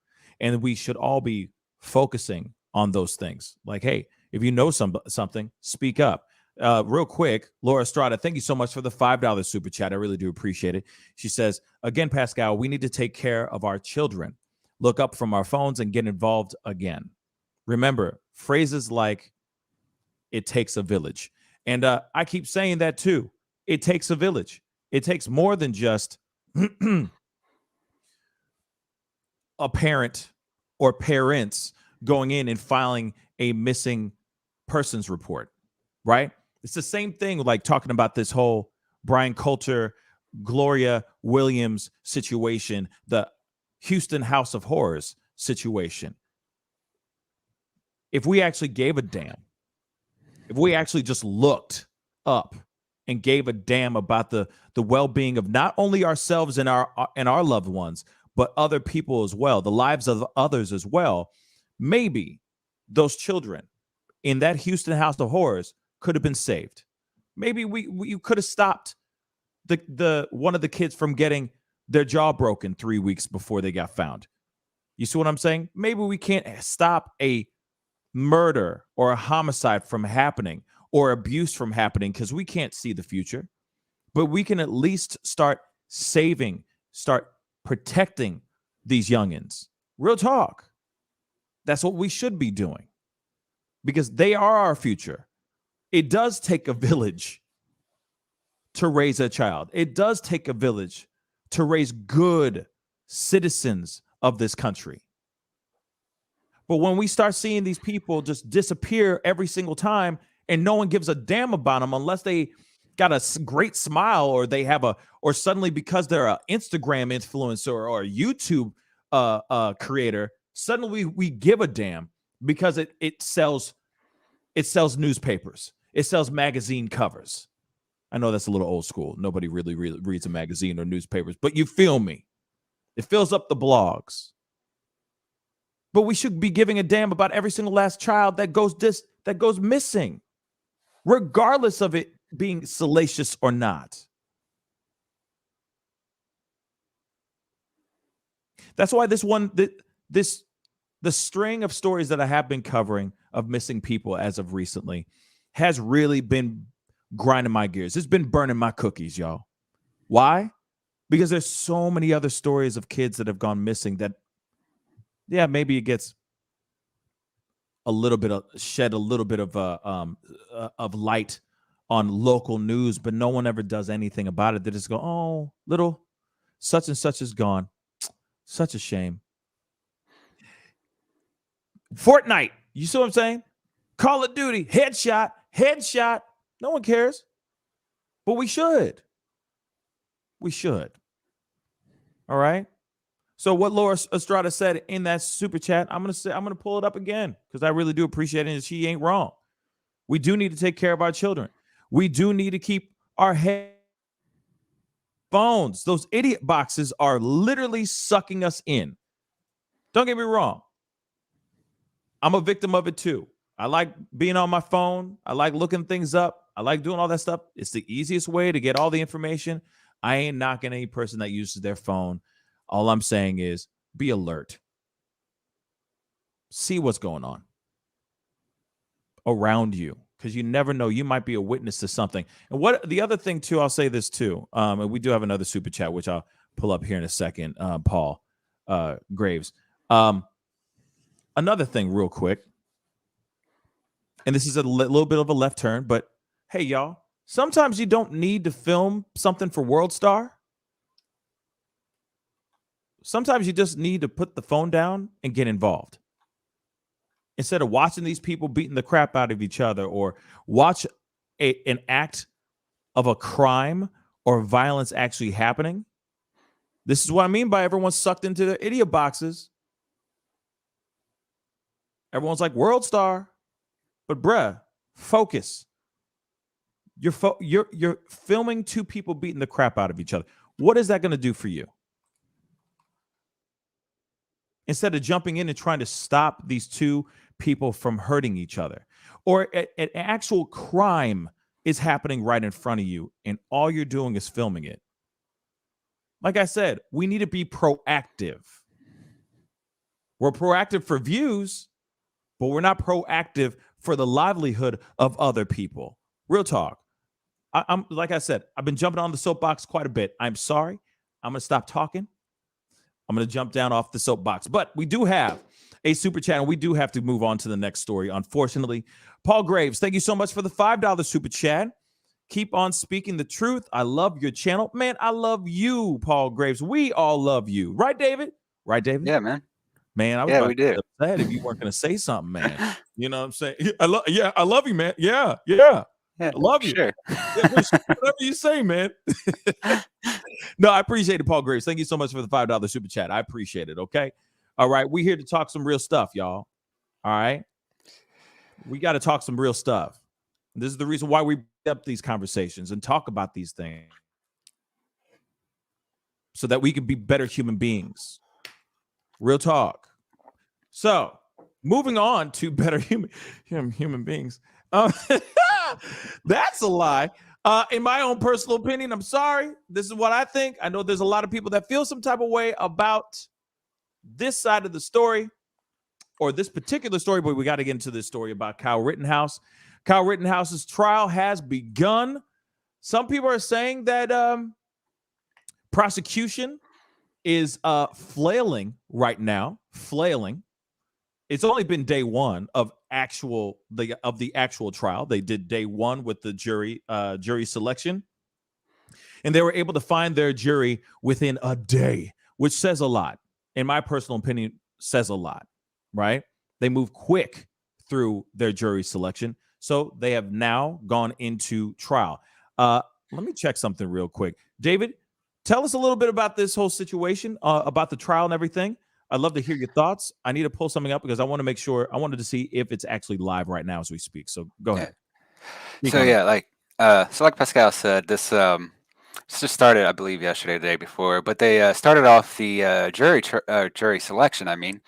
And we should all be focusing on those things. Like, hey, if you know something, speak up. Real quick, Laura Estrada, thank you so much for the $5 super chat. I really do appreciate it. She says, again, Pascal, we need to take care of our children. Look up from our phones and get involved again. Remember, phrases like, it takes a village. And I keep saying that too. It takes a village. It takes more than just a parent or parents going in and filing a missing persons report, right? It's the same thing like talking about this whole Brian Coulter, Gloria Williams situation, the Houston House of Horrors situation. If we actually gave a damn, if we actually just looked up and gave a damn about the well-being of not only ourselves and our loved ones, but other people as well, the lives of others as well, maybe those children in that Houston House of Horrors could have been saved. Maybe we could have stopped the one of the kids from getting their jaw broken 3 weeks before they got found. You see what I'm saying? Maybe we can't stop a murder or a homicide from happening or abuse from happening because we can't see the future, but we can at least start saving, start protecting these youngins. Real talk. That's what we should be doing because they are our future. It does take a village to raise a child. It does take a village to raise good citizens of this country. But when we start seeing these people just disappear every single time and no one gives a damn about them unless they got a great smile or they have or suddenly because they're an Instagram influencer or a YouTube creator, suddenly we give a damn because it sells newspapers. It sells magazine covers. I know that's a little old school. Nobody really reads a magazine or newspapers, but you feel me. It fills up the blogs. But we should be giving a damn about every single last child that goes missing, regardless of it being salacious or not. That's why the string of stories that I have been covering of missing people as of recently has really been grinding my gears. It's been burning my cookies, y'all. Why? Because there's so many other stories of kids that have gone missing that, yeah, maybe it gets a little bit of light on local news, but no one ever does anything about it. They just go, oh, little such and such is gone. Such a shame. Fortnite, you see what I'm saying? Call of Duty, headshot. No one cares, but we should. All right. So what Laura Estrada said in that super chat, I'm gonna pull it up again because I really do appreciate it, and she ain't wrong. We do need to take care of our children. We do need to keep our head. Phones, those idiot boxes are literally sucking us in. Don't get me wrong. I'm a victim of it too. I like being on my phone. I like looking things up. I like doing all that stuff. It's the easiest way to get all the information. I ain't knocking any person that uses their phone. All I'm saying is be alert. See what's going on around you, because you never know. You might be a witness to something. And what the other thing too, I'll say this too. And we do have another super chat, which I'll pull up here in a second. Paul Graves. Another thing real quick. And this is a little bit of a left turn, but hey, y'all, sometimes you don't need to film something for World Star. Sometimes you just need to put the phone down and get involved. Instead of watching these people beating the crap out of each other, or watch an act of a crime or violence actually happening. This is what I mean by everyone's sucked into their idiot boxes. Everyone's like World Star. But bruh, focus. You're filming two people beating the crap out of each other. What is that going to do for you? Instead of jumping in and trying to stop these two people from hurting each other, or an actual crime is happening right in front of you, and all you're doing is filming it. Like I said, we need to be proactive. We're proactive for views, but we're not proactive for the livelihood of other people. Real talk. I'm like I said, I've been jumping on the soapbox quite a bit. I'm sorry. I'm going to stop talking. I'm going to jump down off the soapbox. But we do have a super chat, and we do have to move on to the next story, unfortunately. Paul Graves, thank you so much for the $5 super chat. Keep on speaking the truth. I love your channel. Man, I love you, Paul Graves. We all love you. Right, David? Right, David? Yeah, man. Man, I was about to get upset if you weren't going to say something, man. You know what I'm saying? I love you, man. Yeah. I love you. Sure. Yeah, whatever you say, man. No, I appreciate it, Paul Graves. Thank you so much for the $5 super chat. I appreciate it, okay? All right, we're here to talk some real stuff, y'all. All right? We got to talk some real stuff. This is the reason why we bring up these conversations and talk about these things, so that we can be better human beings. Real talk. So, moving on to better human beings. That's a lie. In my own personal opinion, I'm sorry. This is what I think. I know there's a lot of people that feel some type of way about this side of the story, or this particular story, but we got to get into this story about Kyle Rittenhouse. Kyle Rittenhouse's trial has begun. Some people are saying that prosecution is flailing right now. Flailing. It's only been day one of the actual trial. They did day one with the jury selection, and they were able to find their jury within a day, which says a lot. In my personal opinion, says a lot, right? They move quick through their jury selection, so they have now gone into trial. Let me check something real quick. David, tell us a little bit about this whole situation, about the trial and everything. I'd love to hear your thoughts. I need to pull something up because I want to make sure. I wanted to see if it's actually live right now as we speak. So go ahead. So like Pascal said, this This just started, I believe, yesterday, the day before, but they started off the jury selection. I mean,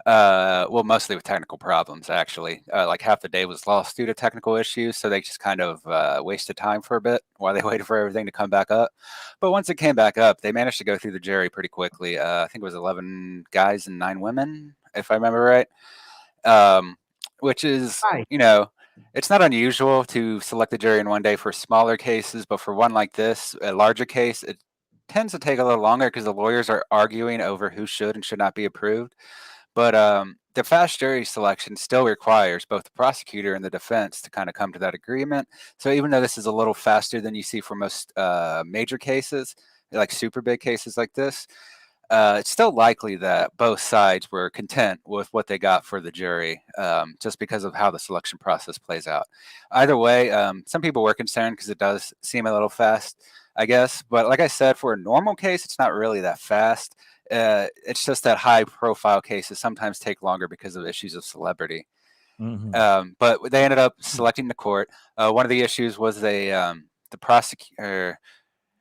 well, mostly with technical problems, actually. Like half the day was lost due to technical issues, so they just kind of wasted time for a bit while they waited for everything to come back up. But once it came back up, they managed to go through the jury pretty quickly. I think it was 11 guys and 9 women, if I remember right. Which is, you know, it's not unusual to select the jury in one day for smaller cases, but for one like this, a larger case, it tends to take a little longer because the lawyers are arguing over who should and should not be approved. But the fast jury selection still requires both the prosecutor and the defense to kind of come to that agreement. So even though this is a little faster than you see for most major cases, like super big cases like this, it's still likely that both sides were content with what they got for the jury, just because of how the selection process plays out. Either way, some people were concerned because it does seem a little fast, I guess. But like I said, for a normal case, it's not really that fast. It's just that high-profile cases sometimes take longer because of issues of celebrity. But they ended up selecting the court. One of the issues was the prosecutor.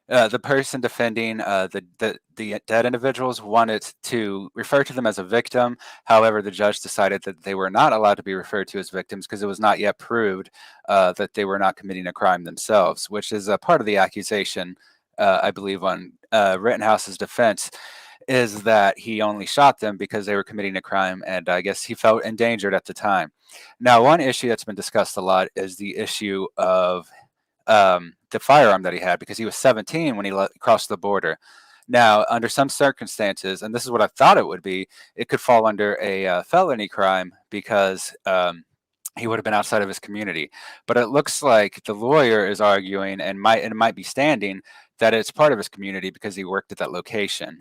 The person defending the dead individuals wanted to refer to them as a victim. However, the judge decided that they were not allowed to be referred to as victims because it was not yet proved that they were not committing a crime themselves, which is a part of the accusation, I believe, on Rittenhouse's defense, is that he only shot them because they were committing a crime, and I guess he felt endangered at the time. Now, one issue that's been discussed a lot is the issue of the firearm that he had, because he was 17 when he crossed the border. Now, under some circumstances, and this is what I thought it would be, it could fall under a felony crime because he would have been outside of his community. But it looks like the lawyer is arguing, and it might be standing, that it's part of his community because he worked at that location.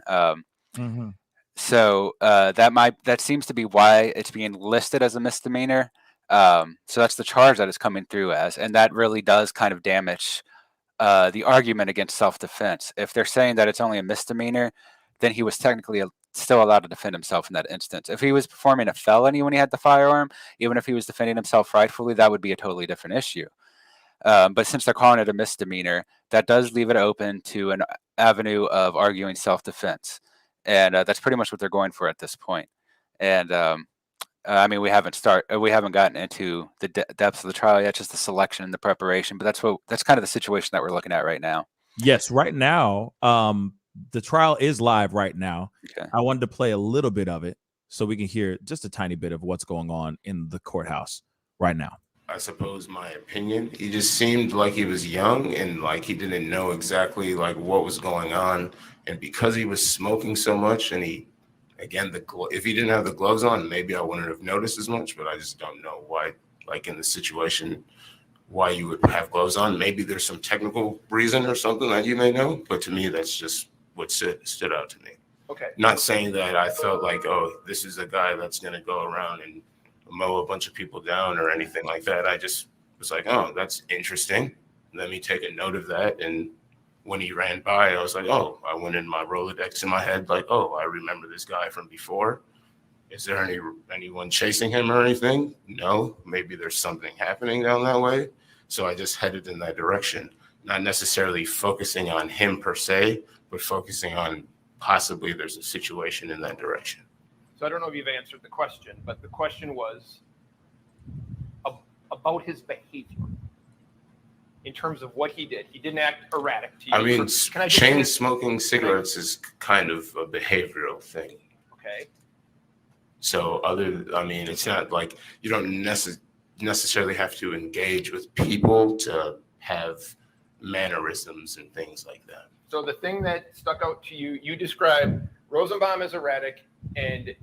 So that seems to be why it's being listed as a misdemeanor. So that's the charge that is coming through as, and that really does kind of damage the argument against self-defense. If they're saying that it's only a misdemeanor, then he was technically still allowed to defend himself in that instance. If he was performing a felony when he had the firearm, even if he was defending himself rightfully, that would be a totally different issue. But since they're calling it a misdemeanor, that does leave it open to an avenue of arguing self-defense. And that's pretty much what they're going for at this point. And I mean, we haven't gotten into the depths of the trial yet, just the selection and the preparation. But that's kind of the situation that we're looking at right now. Yes, right now, the trial is live right now. Okay. I wanted to play a little bit of it so we can hear just a tiny bit of what's going on in the courthouse right now. I suppose my opinion, he just seemed like he was young and like he didn't know exactly like what was going on. And because he was smoking so much, and if he didn't have the gloves on, maybe I wouldn't have noticed as much, but I just don't know why, like in the situation, why you would have gloves on. Maybe there's some technical reason or something that you may know, but to me, that's just what stood out to me. Okay. Not saying that I felt like, oh, this is a guy that's going to go around and mow a bunch of people down or anything like that. I just was like, oh, that's interesting. Let me take a note of that. And when he ran by, I was like, oh, I went in my Rolodex in my head, like, oh, I remember this guy from before. Is there anyone chasing him or anything? No, maybe there's something happening down that way. So I just headed in that direction, not necessarily focusing on him per se, but focusing on possibly there's a situation in that direction. So I don't know if you've answered the question, but the question was about his behavior in terms of what he did. He didn't act erratic to you. I mean, chain smoking cigarettes is kind of a behavioral thing. Okay. So it's not like you don't necessarily have to engage with people to have mannerisms and things like that. So the thing that stuck out to you, you described Rosenbaum as erratic, and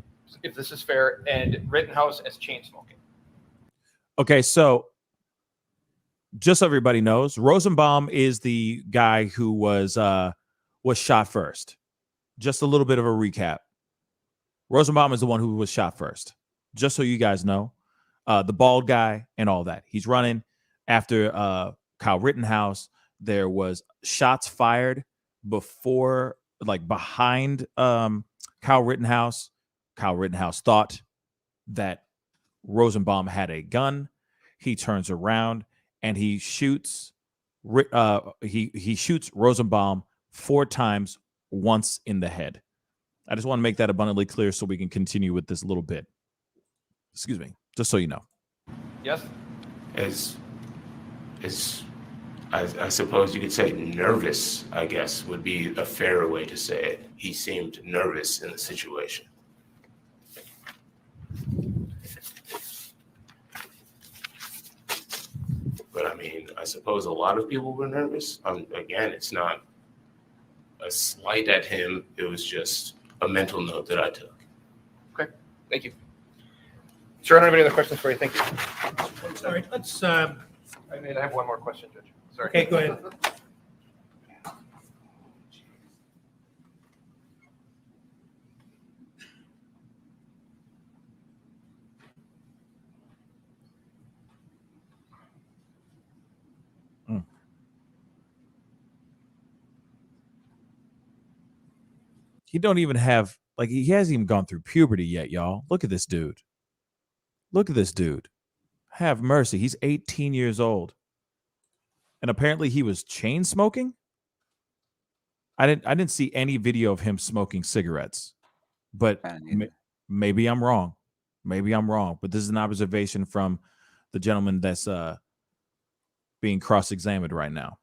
if this is fair, and Rittenhouse as chain smoking. Okay, so just so everybody knows, Rosenbaum is the guy who was shot first. Just a little bit of a recap. Rosenbaum is the one who was shot first. Just so you guys know, the bald guy and all that. He's running after Kyle Rittenhouse. There was shots fired behind Kyle Rittenhouse. Kyle Rittenhouse thought that Rosenbaum had a gun. He turns around and he shoots he shoots Rosenbaum 4 times, once in the head. I just want to make that abundantly clear so we can continue with this little bit. Excuse me, just so you know. Yes. I suppose you could say nervous, I guess, would be a fairer way to say it. He seemed nervous in the situation. But I mean, I suppose a lot of people were nervous. Again, it's not a slight at him. It was just a mental note that I took. Okay, thank you. Sir, I don't have any other questions for you. Thank you. Sorry, let's. I have one more question, Judge. Sorry. Okay, go ahead. He don't even have, like, he hasn't even gone through puberty yet, y'all. Look at this dude. Look at this dude. Have mercy. He's 18 years old. And apparently he was chain smoking. I didn't see any video of him smoking cigarettes. But maybe I'm wrong. Maybe I'm wrong. But this is an observation from the gentleman that's being cross-examined right now.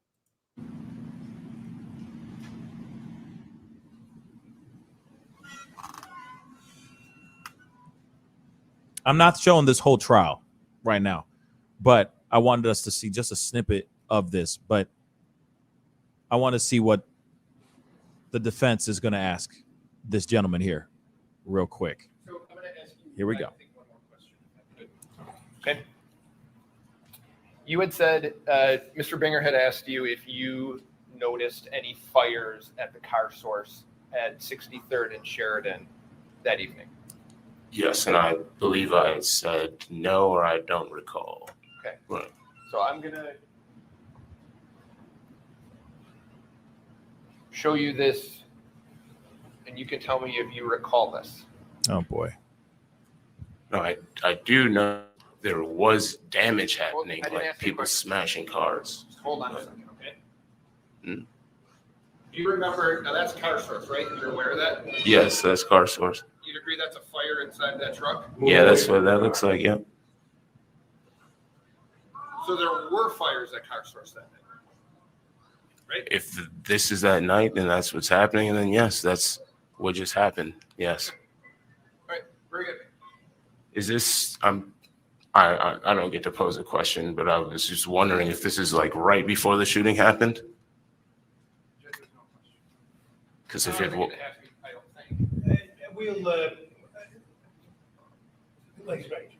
I'm not showing this whole trial right now, but I wanted us to see just a snippet of this. But I want to see what the defense is going to ask this gentleman here real quick. So I'm going to ask you, here we go. One more question. Okay. You had said Mr. Binger had asked you if you noticed any fires at the car source at 63rd and Sheridan that evening. Yes, and I believe I said no, or I don't recall. Okay. Right. So I'm going to show you this, and you can tell me if you recall this. Oh, boy. No, I do know there was damage happening, I didn't like ask you a people question. smashing cars. Just hold on a second, okay? Hmm. Do you remember, now that's car source, right? You're aware of that? Yes, that's car source. You'd agree that's a fire inside that truck? Yeah, that's what that looks like, yep. So there were fires at car source that night, right? If this is that night and that's what's happening, then yes, that's what just happened. Yes. All right, very good. Is this, I don't get to pose a question, but I was just wondering if this is like right before the shooting happened? Because if it will. We'll, like, right.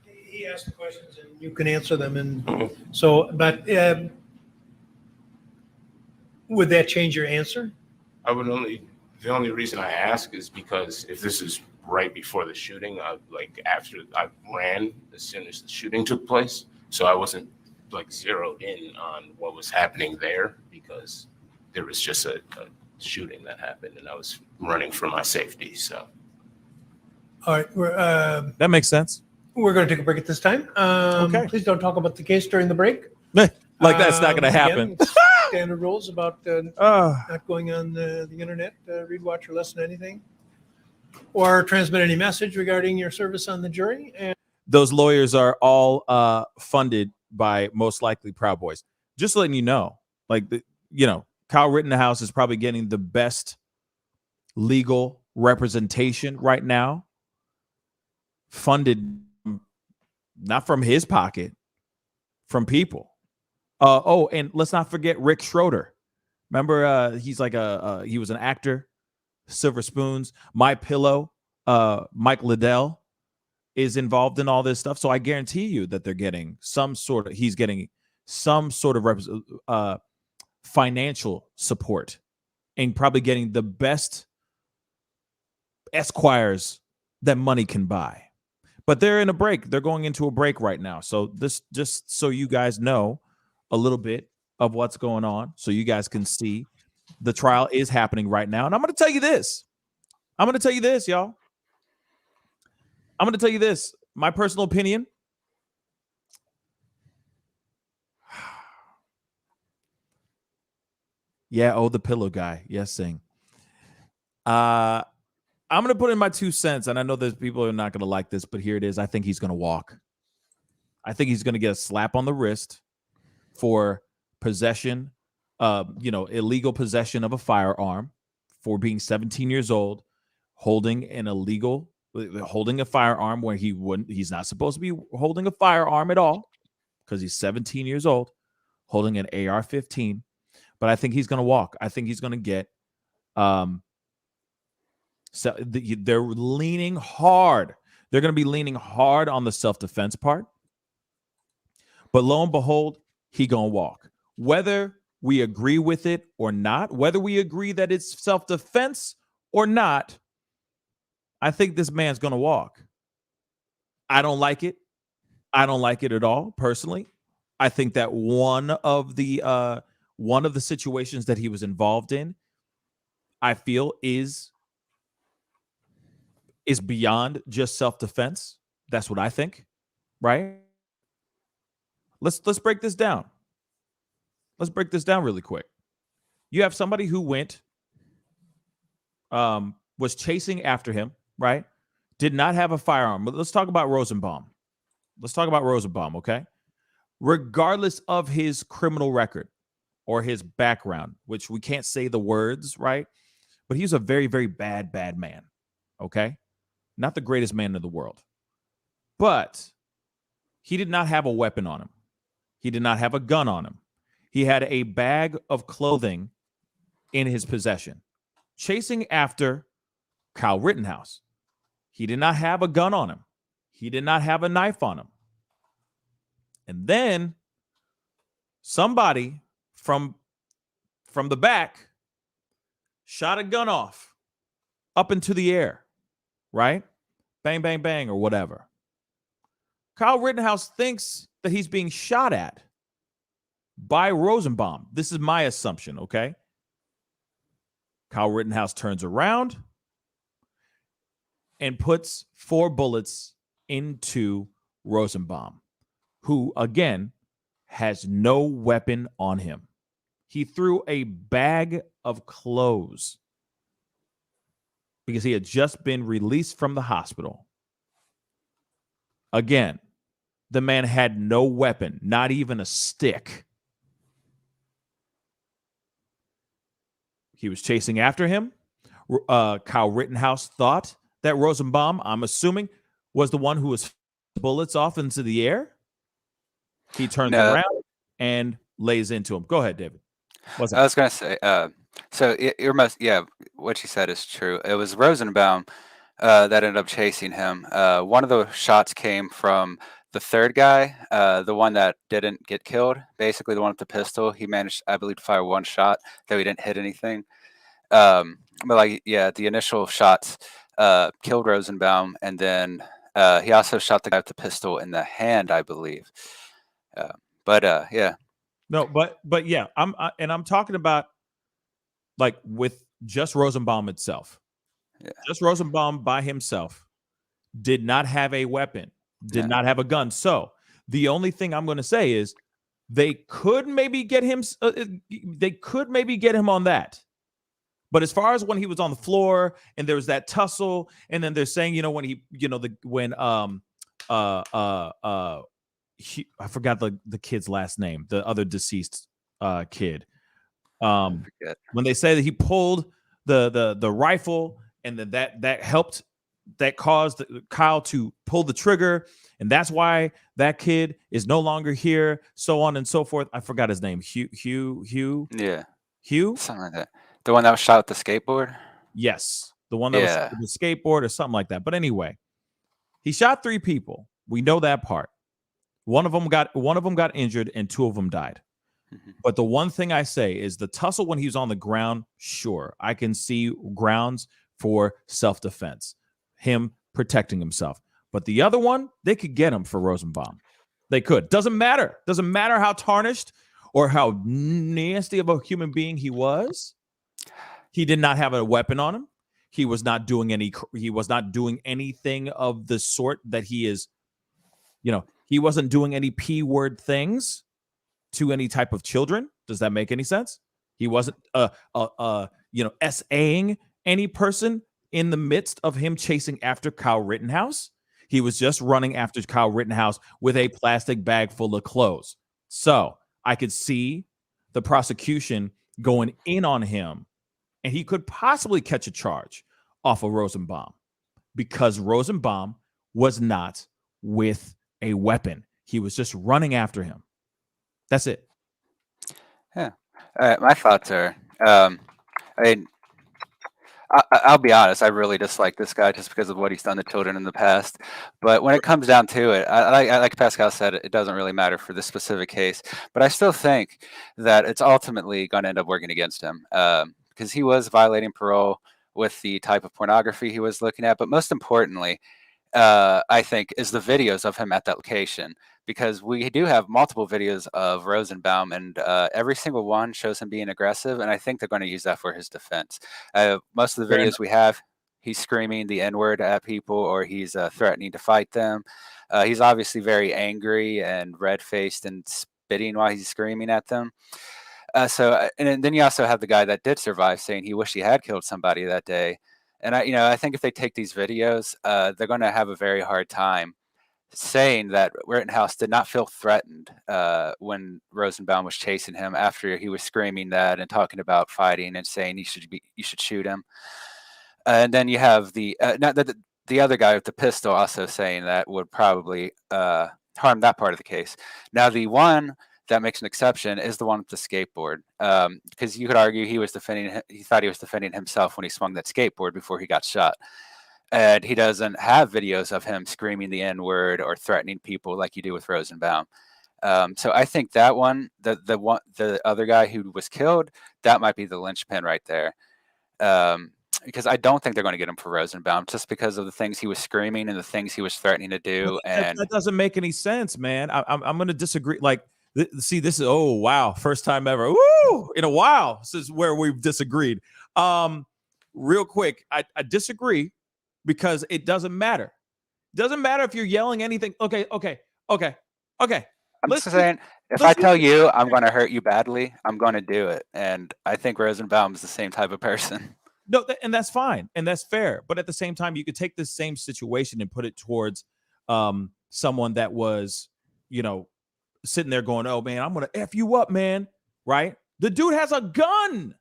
He asked the questions and you can answer them. And so, but would that change your answer? The only reason I ask is because if this is right before the shooting, I ran as soon as the shooting took place. So I wasn't like zeroed in on what was happening there because there was just a shooting that happened and I was running for my safety. So. All right. That makes sense. We're going to take a break at this time. Okay. Please don't talk about the case during the break. Like that's not going to happen. Again, standard rules about not going on the internet, read, watch, or listen to anything, or transmit any message regarding your service on the jury. And those lawyers are all funded by most likely Proud Boys. Just letting you know, like, Kyle Rittenhouse is probably getting the best legal representation right now, funded not from his pocket, from people. And let's not forget Rick Schroeder. Remember, he's like he was an actor, Silver Spoons, My Pillow. Mike Liddell is involved in all this stuff. So I guarantee you that they're getting he's getting some sort of financial support and probably getting the best esquires that money can buy. But they're in a break. They're going into a break right now. So this, just so you guys know a little bit of what's going on, so you guys can see the trial is happening right now. And I'm going to tell you this. Y'all. I'm going to tell you this. My personal opinion. Yeah, oh, the pillow guy. Yes, sing. I'm gonna put in my 2 cents, and I know there's people who are not gonna like this, but here it is. I think he's gonna walk. I think he's gonna get a slap on the wrist for possession, illegal possession of a firearm, for being 17 years old, holding a firearm where he's not supposed to be holding a firearm at all, because he's 17 years old, holding an AR-15. But I think he's going to walk. I think he's going to get. They're leaning hard. They're going to be leaning hard on the self-defense part. But lo and behold, he going to walk. Whether we agree with it or not, whether we agree that it's self-defense or not, I think this man's going to walk. I don't like it. I don't like it at all, personally. I think that one of the situations that he was involved in, I feel is beyond just self-defense. That's what I think, right? Let's break this down. Let's break this down really quick. You have somebody who was chasing after him, right? Did not have a firearm. But let's talk about Rosenbaum. Okay? Regardless of his criminal record or his background, which we can't say the words, right? But he's a very, very bad man, okay? Not the greatest man in the world. But he did not have a weapon on him. He did not have a gun on him. He had a bag of clothing in his possession, chasing after Kyle Rittenhouse. He did not have a gun on him. He did not have a knife on him. And then somebody from the back shot a gun off up into the air, right? Bang, bang, bang, or whatever. Kyle Rittenhouse thinks that he's being shot at by Rosenbaum. This is my assumption, okay? Kyle Rittenhouse turns around and puts 4 bullets into Rosenbaum, who, again, has no weapon on him. He threw a bag of clothes because he had just been released from the hospital. Again, the man had no weapon, not even a stick. He was chasing after him. Kyle Rittenhouse thought that Rosenbaum, I'm assuming, was the one who was bullets off into the air. He turns around and lays into him. Go ahead, David. What's that? I was going to say, so what you said is true. It was Rosenbaum that ended up chasing him. One of the shots came from the third guy, the one that didn't get killed, basically the one with the pistol. He managed, I believe, to fire 1 shot, though he didn't hit anything. The initial shots killed Rosenbaum, and then he also shot the guy with the pistol in the hand, I believe. No, but yeah, I'm talking about like with just Rosenbaum itself. Yeah. Just Rosenbaum by himself did not have a weapon, did not have a gun. So the only thing I'm going to say is they could maybe get him. They could maybe get him on that. But as far as when he was on the floor and there was that tussle, and then they're saying, I forgot the kid's last name, the other deceased kid. When they say that he pulled the rifle, and then that caused Kyle to pull the trigger, and that's why that kid is no longer here, so on and so forth. I forgot his name. Hugh. Yeah. Hugh? Something like that. The one that was shot with the skateboard? Yes. The one that was shot with the skateboard or something like that. But anyway, he shot 3 people. We know that part. One of them got injured and 2 of them died. Mm-hmm. But the one thing I say is the tussle when he was on the ground, sure, I can see grounds for self-defense, him protecting himself. But the other one, they could get him for Rosenbaum. They could. Doesn't matter. Doesn't matter how tarnished or how nasty of a human being he was. He did not have a weapon on him. He was not doing anything of the sort that he is, he wasn't doing any P-word things to any type of children. Does that make any sense? He wasn't SAing any person in the midst of him chasing after Kyle Rittenhouse. He was just running after Kyle Rittenhouse with a plastic bag full of clothes. So I could see the prosecution going in on him, and he could possibly catch a charge off of Rosenbaum because Rosenbaum was not with a weapon. He was just running after him. That's it. Yeah. My thoughts are, I'll be honest, I really dislike this guy just because of what he's done to children in the past. But when it comes down to it, like Pascal said, it doesn't really matter for this specific case. But I still think that it's ultimately going to end up working against him because he was violating parole with the type of pornography he was looking at. But most importantly, I think, is the videos of him at that location, because we do have multiple videos of Rosenbaum, and every single one shows him being aggressive, and I think they're going to use that for his defense. Most of the videos we have, he's screaming the N-word at people, or he's threatening to fight them. He's obviously very angry and red-faced and spitting while he's screaming at them. And then you also have the guy that did survive saying he wished he had killed somebody that day. And I think if they take these videos, they're going to have a very hard time saying that Rittenhouse did not feel threatened when Rosenbaum was chasing him after he was screaming that and talking about fighting and saying you should shoot him. And then you have the other guy with the pistol also saying that would probably harm that part of the case. Now, the one that makes an exception is the one with the skateboard, because you could argue he thought he was defending himself when he swung that skateboard before he got shot. And he doesn't have videos of him screaming the N-word or threatening people like you do with Rosenbaum. So I think that one, the other guy who was killed, that might be the linchpin right there. Because I don't think they're going to get him for Rosenbaum just because of the things he was screaming and the things he was threatening to do. And that doesn't make any sense, man. I'm going to disagree. Like, see, this is, oh, wow, first time ever. Woo! In a while, this is where we've disagreed. Real quick, I disagree because it doesn't matter. Doesn't matter if you're yelling anything. Okay. I'm just saying, if I tell you I'm going to hurt you badly, I'm going to do it. And I think Rosenbaum is the same type of person. No, and that's fine. And that's fair. But at the same time, you could take this same situation and put it towards someone that was, sitting there going, oh, man, I'm going to F you up, man. Right? The dude has a gun.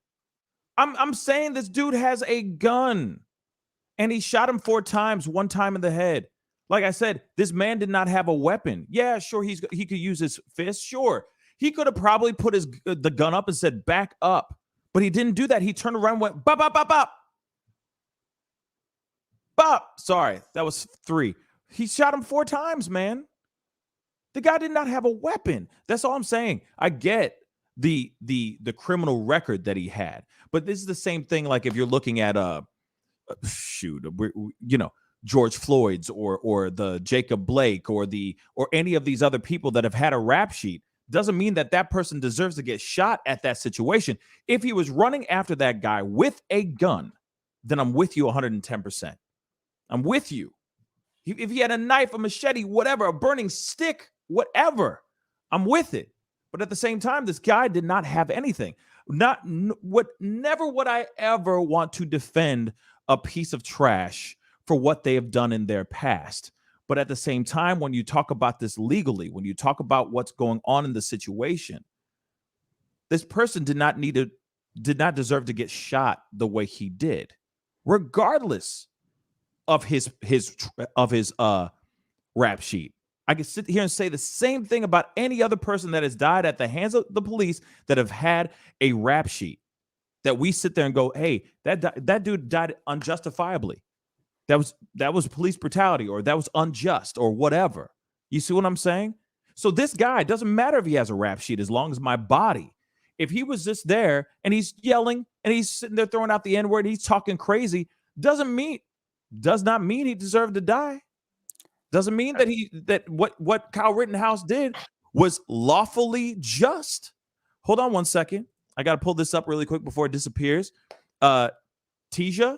I'm saying this dude has a gun. And he shot him 4 times, 1 time in the head. Like I said, this man did not have a weapon. Yeah, sure, he could use his fist. Sure. He could have probably put the gun up and said, back up. But he didn't do that. He turned around and went, bop, bop, bop, bop. Bop. Sorry, that was 3. He shot him 4 times, man. The guy did not have a weapon. That's all I'm saying. I get the criminal record that he had. But this is the same thing like if you're looking at George Floyd's or the Jacob Blake or any of these other people that have had a rap sheet. Doesn't mean that person deserves to get shot at that situation. If he was running after that guy with a gun, then I'm with you 110%. I'm with you. If he had a knife, a machete, whatever, a burning stick, whatever, I'm with it. But at the same time, this guy did not have anything. Never would I ever want to defend a piece of trash for what they have done in their past. But at the same time, when you talk about this legally, when you talk about what's going on in the situation, this person did not deserve to get shot the way he did, regardless of his rap sheet. I could sit here and say the same thing about any other person that has died at the hands of the police that have had a rap sheet. That we sit there and go, hey, that dude died unjustifiably. That was police brutality, or that was unjust, or whatever. You see what I'm saying? So this guy, doesn't matter if he has a rap sheet, as long as my body. If he was just there and he's yelling and he's sitting there throwing out the N-word, he's talking crazy, does not mean he deserved to die. Doesn't mean that what Kyle Rittenhouse did was lawfully just. Hold on 1 second. I got to pull this up really quick before it disappears. Tisha,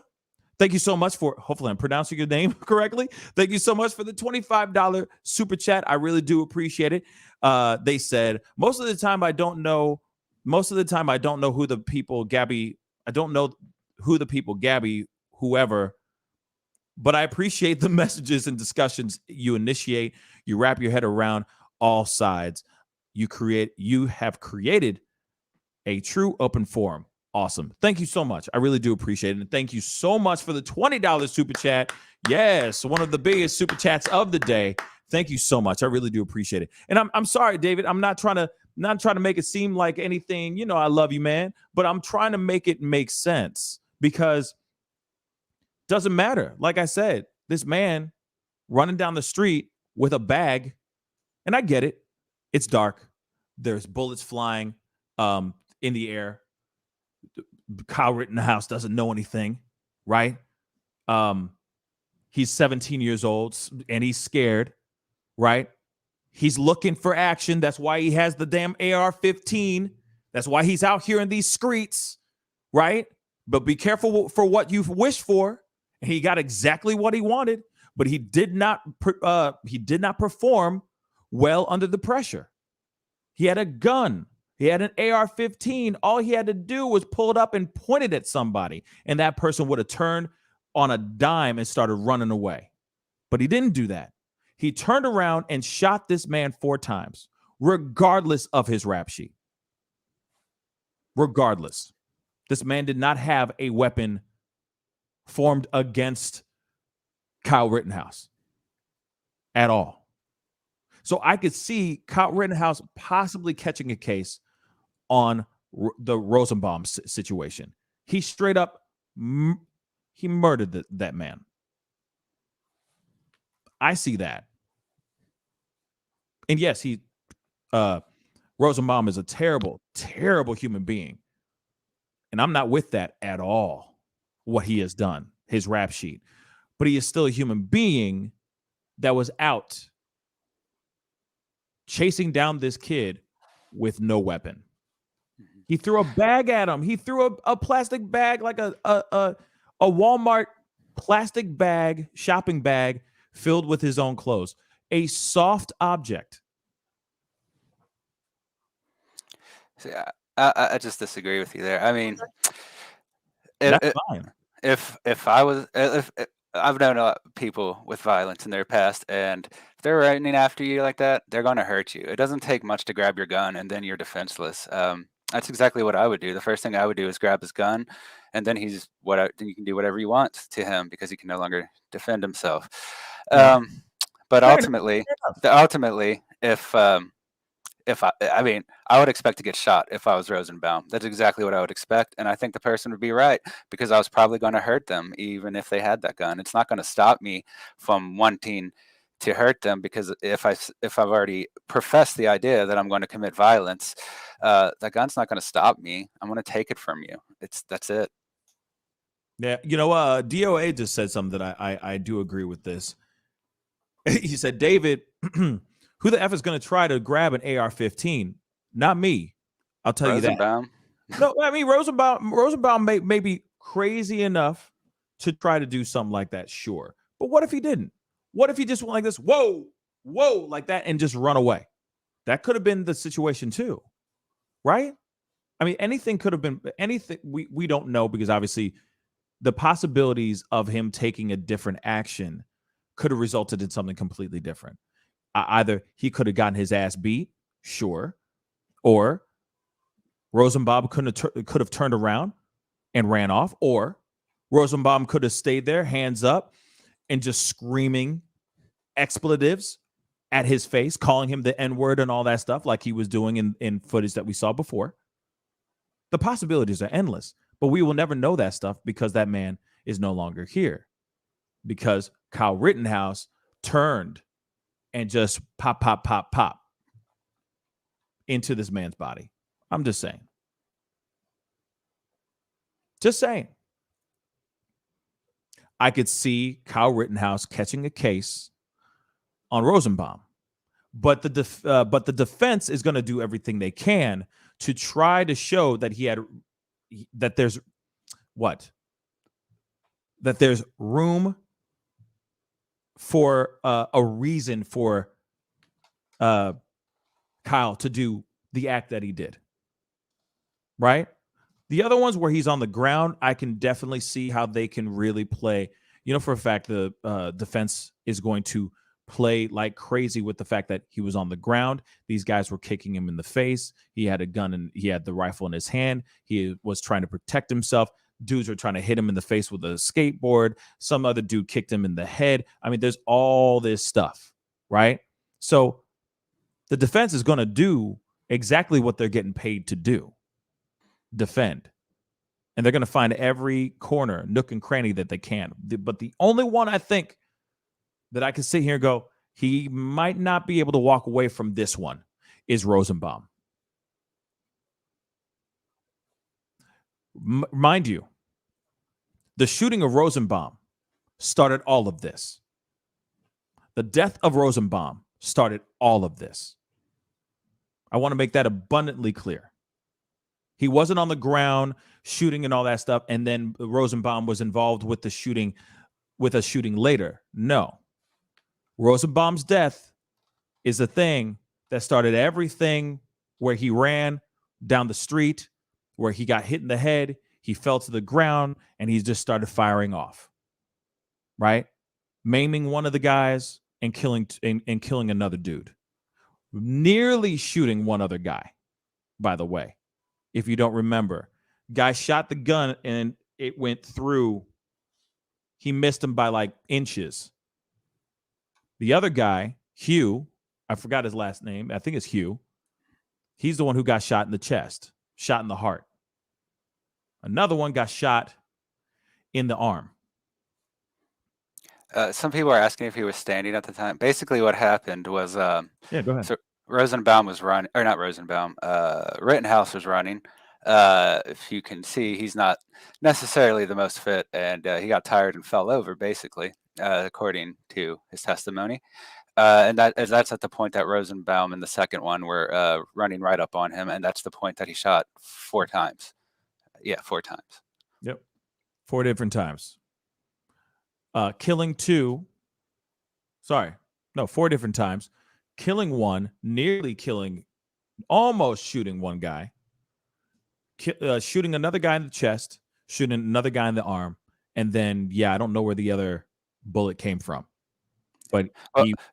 thank you so much for, hopefully I'm pronouncing your name correctly. Thank you so much for the $25 super chat. I really do appreciate it. They said, most of the time I don't know most of the time I don't know who the people Gabby, whoever, but I appreciate the messages and discussions you initiate. You wrap your head around all sides. You have created a true open forum. Awesome. Thank you so much. I really do appreciate it. And thank you so much for the $20 super chat. Yes, one of the biggest super chats of the day. Thank you so much. I really do appreciate it. And I'm sorry, David. I'm not trying to make it seem like anything, I love you, man, but I'm trying to make it make sense, because it doesn't matter. Like I said, this man running down the street with a bag, and I get it. It's dark. There's bullets flying in the air. Kyle Rittenhouse doesn't know anything, right? He's 17 years old and he's scared, right? He's looking for action. That's why he has the damn AR-15. That's why he's out here in these streets, right? But be careful for what you wish for. And he got exactly what he wanted, but he did not perform well under the pressure. He had a gun. He had an AR-15. All he had to do was pull it up and point it at somebody, and that person would have turned on a dime and started running away. But he didn't do that. He turned around and shot this man 4 times, regardless of his rap sheet. Regardless. This man did not have a weapon formed against Kyle Rittenhouse at all. So I could see Kyle Rittenhouse possibly catching a case on the Rosenbaum situation. He straight up, he murdered that man. I see that. And yes, Rosenbaum is a terrible, terrible human being. And I'm not with that at all, what he has done, his rap sheet. But he is still a human being that was out chasing down this kid with no weapon. He threw a bag at him. He threw a plastic bag, like a Walmart plastic bag, shopping bag filled with his own clothes. A soft object. See, I just disagree with you there. I mean, That's fine. If I've known people with violence in their past, and if they're running after you like that, they're going to hurt you. It doesn't take much to grab your gun, and then you're defenseless. That's exactly what I would do. The first thing I would do is grab his gun, and then then you can do whatever you want to him because he can no longer defend himself. But ultimately, if I would expect to get shot if I was Rosenbaum. That's exactly what I would expect, and I think the person would be right, because I was probably going to hurt them even if they had that gun. It's not going to stop me from wanting to hurt them, because if I've already professed the idea that I'm going to commit violence, that gun's not going to stop me. I'm going to take it from you. That's it. Yeah, DOA just said something that I do agree with this. He said, David, who the F is going to try to grab an AR-15? Not me. I'll tell you that. No, I mean, Rosenbaum may be crazy enough to try to do something like that, sure. But what if he didn't? What if he just went like this, whoa, like that, and just run away? That could have been the situation too, right? I mean, anything could have been anything. We don't know, because obviously the possibilities of him taking a different action could have resulted in something completely different. Either he could have gotten his ass beat, sure, or Rosenbaum could have turned around and ran off, or Rosenbaum could have stayed there, hands up, and just screaming expletives at his face, calling him the N-word and all that stuff like he was doing in footage that we saw before. The possibilities are endless, but we will never know that stuff because that man is no longer here, because Kyle Rittenhouse turned and just pop into this man's body. I'm just saying. Just saying. I could see Kyle Rittenhouse catching a case on Rosenbaum, but the defense is going to do everything they can to try to show that there's room for a reason for Kyle to do the act that he did. right? The other ones where he's on the ground, I can definitely see how they can really play. You know, for a fact, the defense is going to play like crazy with the fact that he was on the ground. These guys were kicking him in the face. He had a gun and he had the rifle in his hand. He was trying to protect himself. Dudes were trying to hit him in the face with a skateboard. Some other dude kicked him in the head. I mean, there's all this stuff, right? So the defense is going to do exactly what they're getting paid to do. Defend. And they're going to find every corner, nook and cranny that they can. But the only one I think that I can sit here and go, he might not be able to walk away from this one is Rosenbaum. Mind you, the shooting of Rosenbaum started all of this. The death of Rosenbaum started all of this. I want to make that abundantly clear. He wasn't on the ground shooting and all that stuff, and then Rosenbaum was involved with the shooting, with a shooting later. No. Rosenbaum's death is the thing that started everything, where he ran down the street, where he got hit in the head, he fell to the ground, and he just started firing off. Right? Maiming one of the guys and killing another dude. Nearly shooting one other guy, by the way. If you don't remember, guy shot the gun and it went through. He missed him by like inches. The other guy, Hugh, I forgot his last name. I think it's Hugh. He's the one who got shot in the chest, shot in the heart. Another one got shot in the arm. Some people are asking if he was standing at the time. Basically, what happened was, yeah, go ahead. So Rosenbaum was running, or not Rosenbaum. Rittenhouse was running. If you can see, he's not necessarily the most fit, and he got tired and fell over, basically, according to his testimony. And that's at the point that Rosenbaum and the second one were running right up on him, and that's the point that he shot 4 times. Yeah, 4 times. Yep, 4 different times. Killing 2. Sorry, no, 4 different times. Killing 1, nearly killing, almost shooting one guy. Shooting another guy in the chest, shooting another guy in the arm, and then, yeah, I don't know where the other bullet came from. But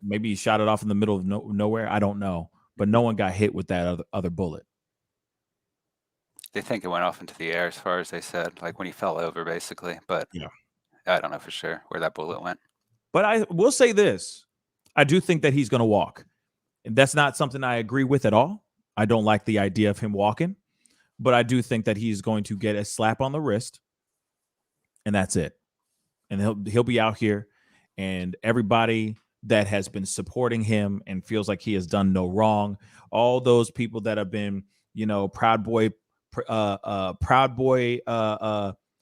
maybe he shot it off in the middle of nowhere. I don't know. But no one got hit with that other bullet. They think it went off into the air, as far as they said, like when he fell over, basically. But yeah, I don't know for sure where that bullet went. But I will say this. I do think that he's going to walk. And that's not something I agree with at all. I don't like the idea of him walking. But I do think that he's going to get a slap on the wrist. And that's it. And he'll be out here. And everybody that has been supporting him and feels like he has done no wrong, all those people that have been, Proud Boy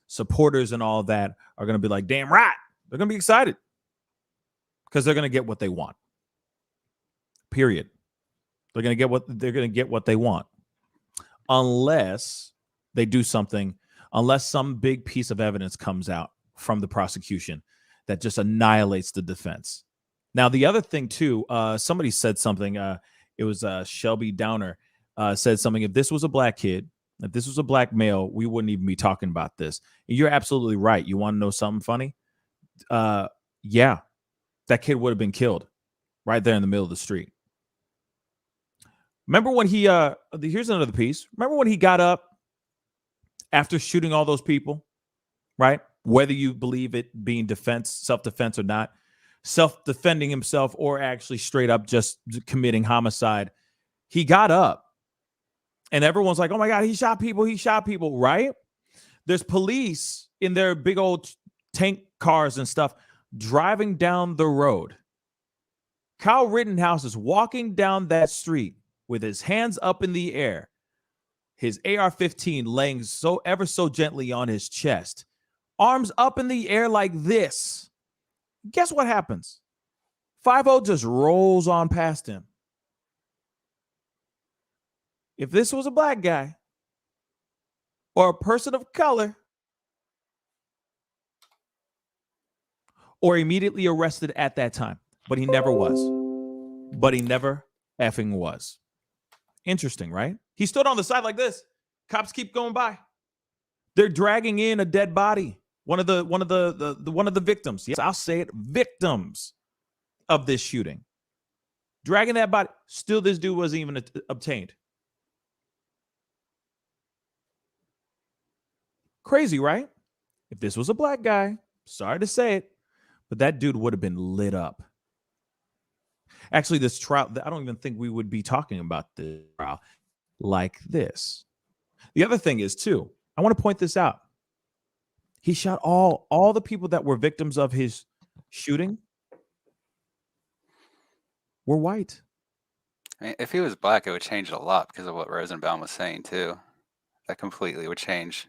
supporters and all that are going to be like, damn right. They're going to be excited because they're going to get what they want. Period. They're going to get what they want, unless they do something, unless some big piece of evidence comes out from the prosecution that just annihilates the defense. Now, the other thing too, somebody said something. It was Shelby Downer said something. If this was a black kid, if this was a black male, we wouldn't even be talking about this. And you're absolutely right. You want to know something funny? Yeah, that kid would have been killed right there in the middle of the street. Remember when he? Here's another piece. Remember when he got up after shooting all those people, right? Whether you believe it being self-defense or not, self-defending himself or actually straight up just committing homicide, he got up and everyone's like, oh my God, he shot people, right? There's police in their big old tank cars and stuff driving down the road. Kyle Rittenhouse is walking down that street with his hands up in the air, his AR-15 laying ever so gently on his chest, arms up in the air like this. Guess what happens? 5-0 just rolls on past him. If this was a black guy or a person of color, or immediately arrested at that time, but he never was. But he never effing was. Interesting, right? He stood on the side like this. Cops keep going by. They're dragging in a dead body. One of the victims. Yes, I'll say it. Victims of this shooting. Dragging that body. Still, this dude wasn't even obtained. Crazy, right? If this was a black guy, sorry to say it, but that dude would have been lit up. Actually, this trial, I don't even think we would be talking about this trial like this. The other thing is, too, I want to point this out. He shot all the people that were victims of his shooting were white. I mean, if he was black, it would change a lot because of what Rosenbaum was saying, too. That completely would change.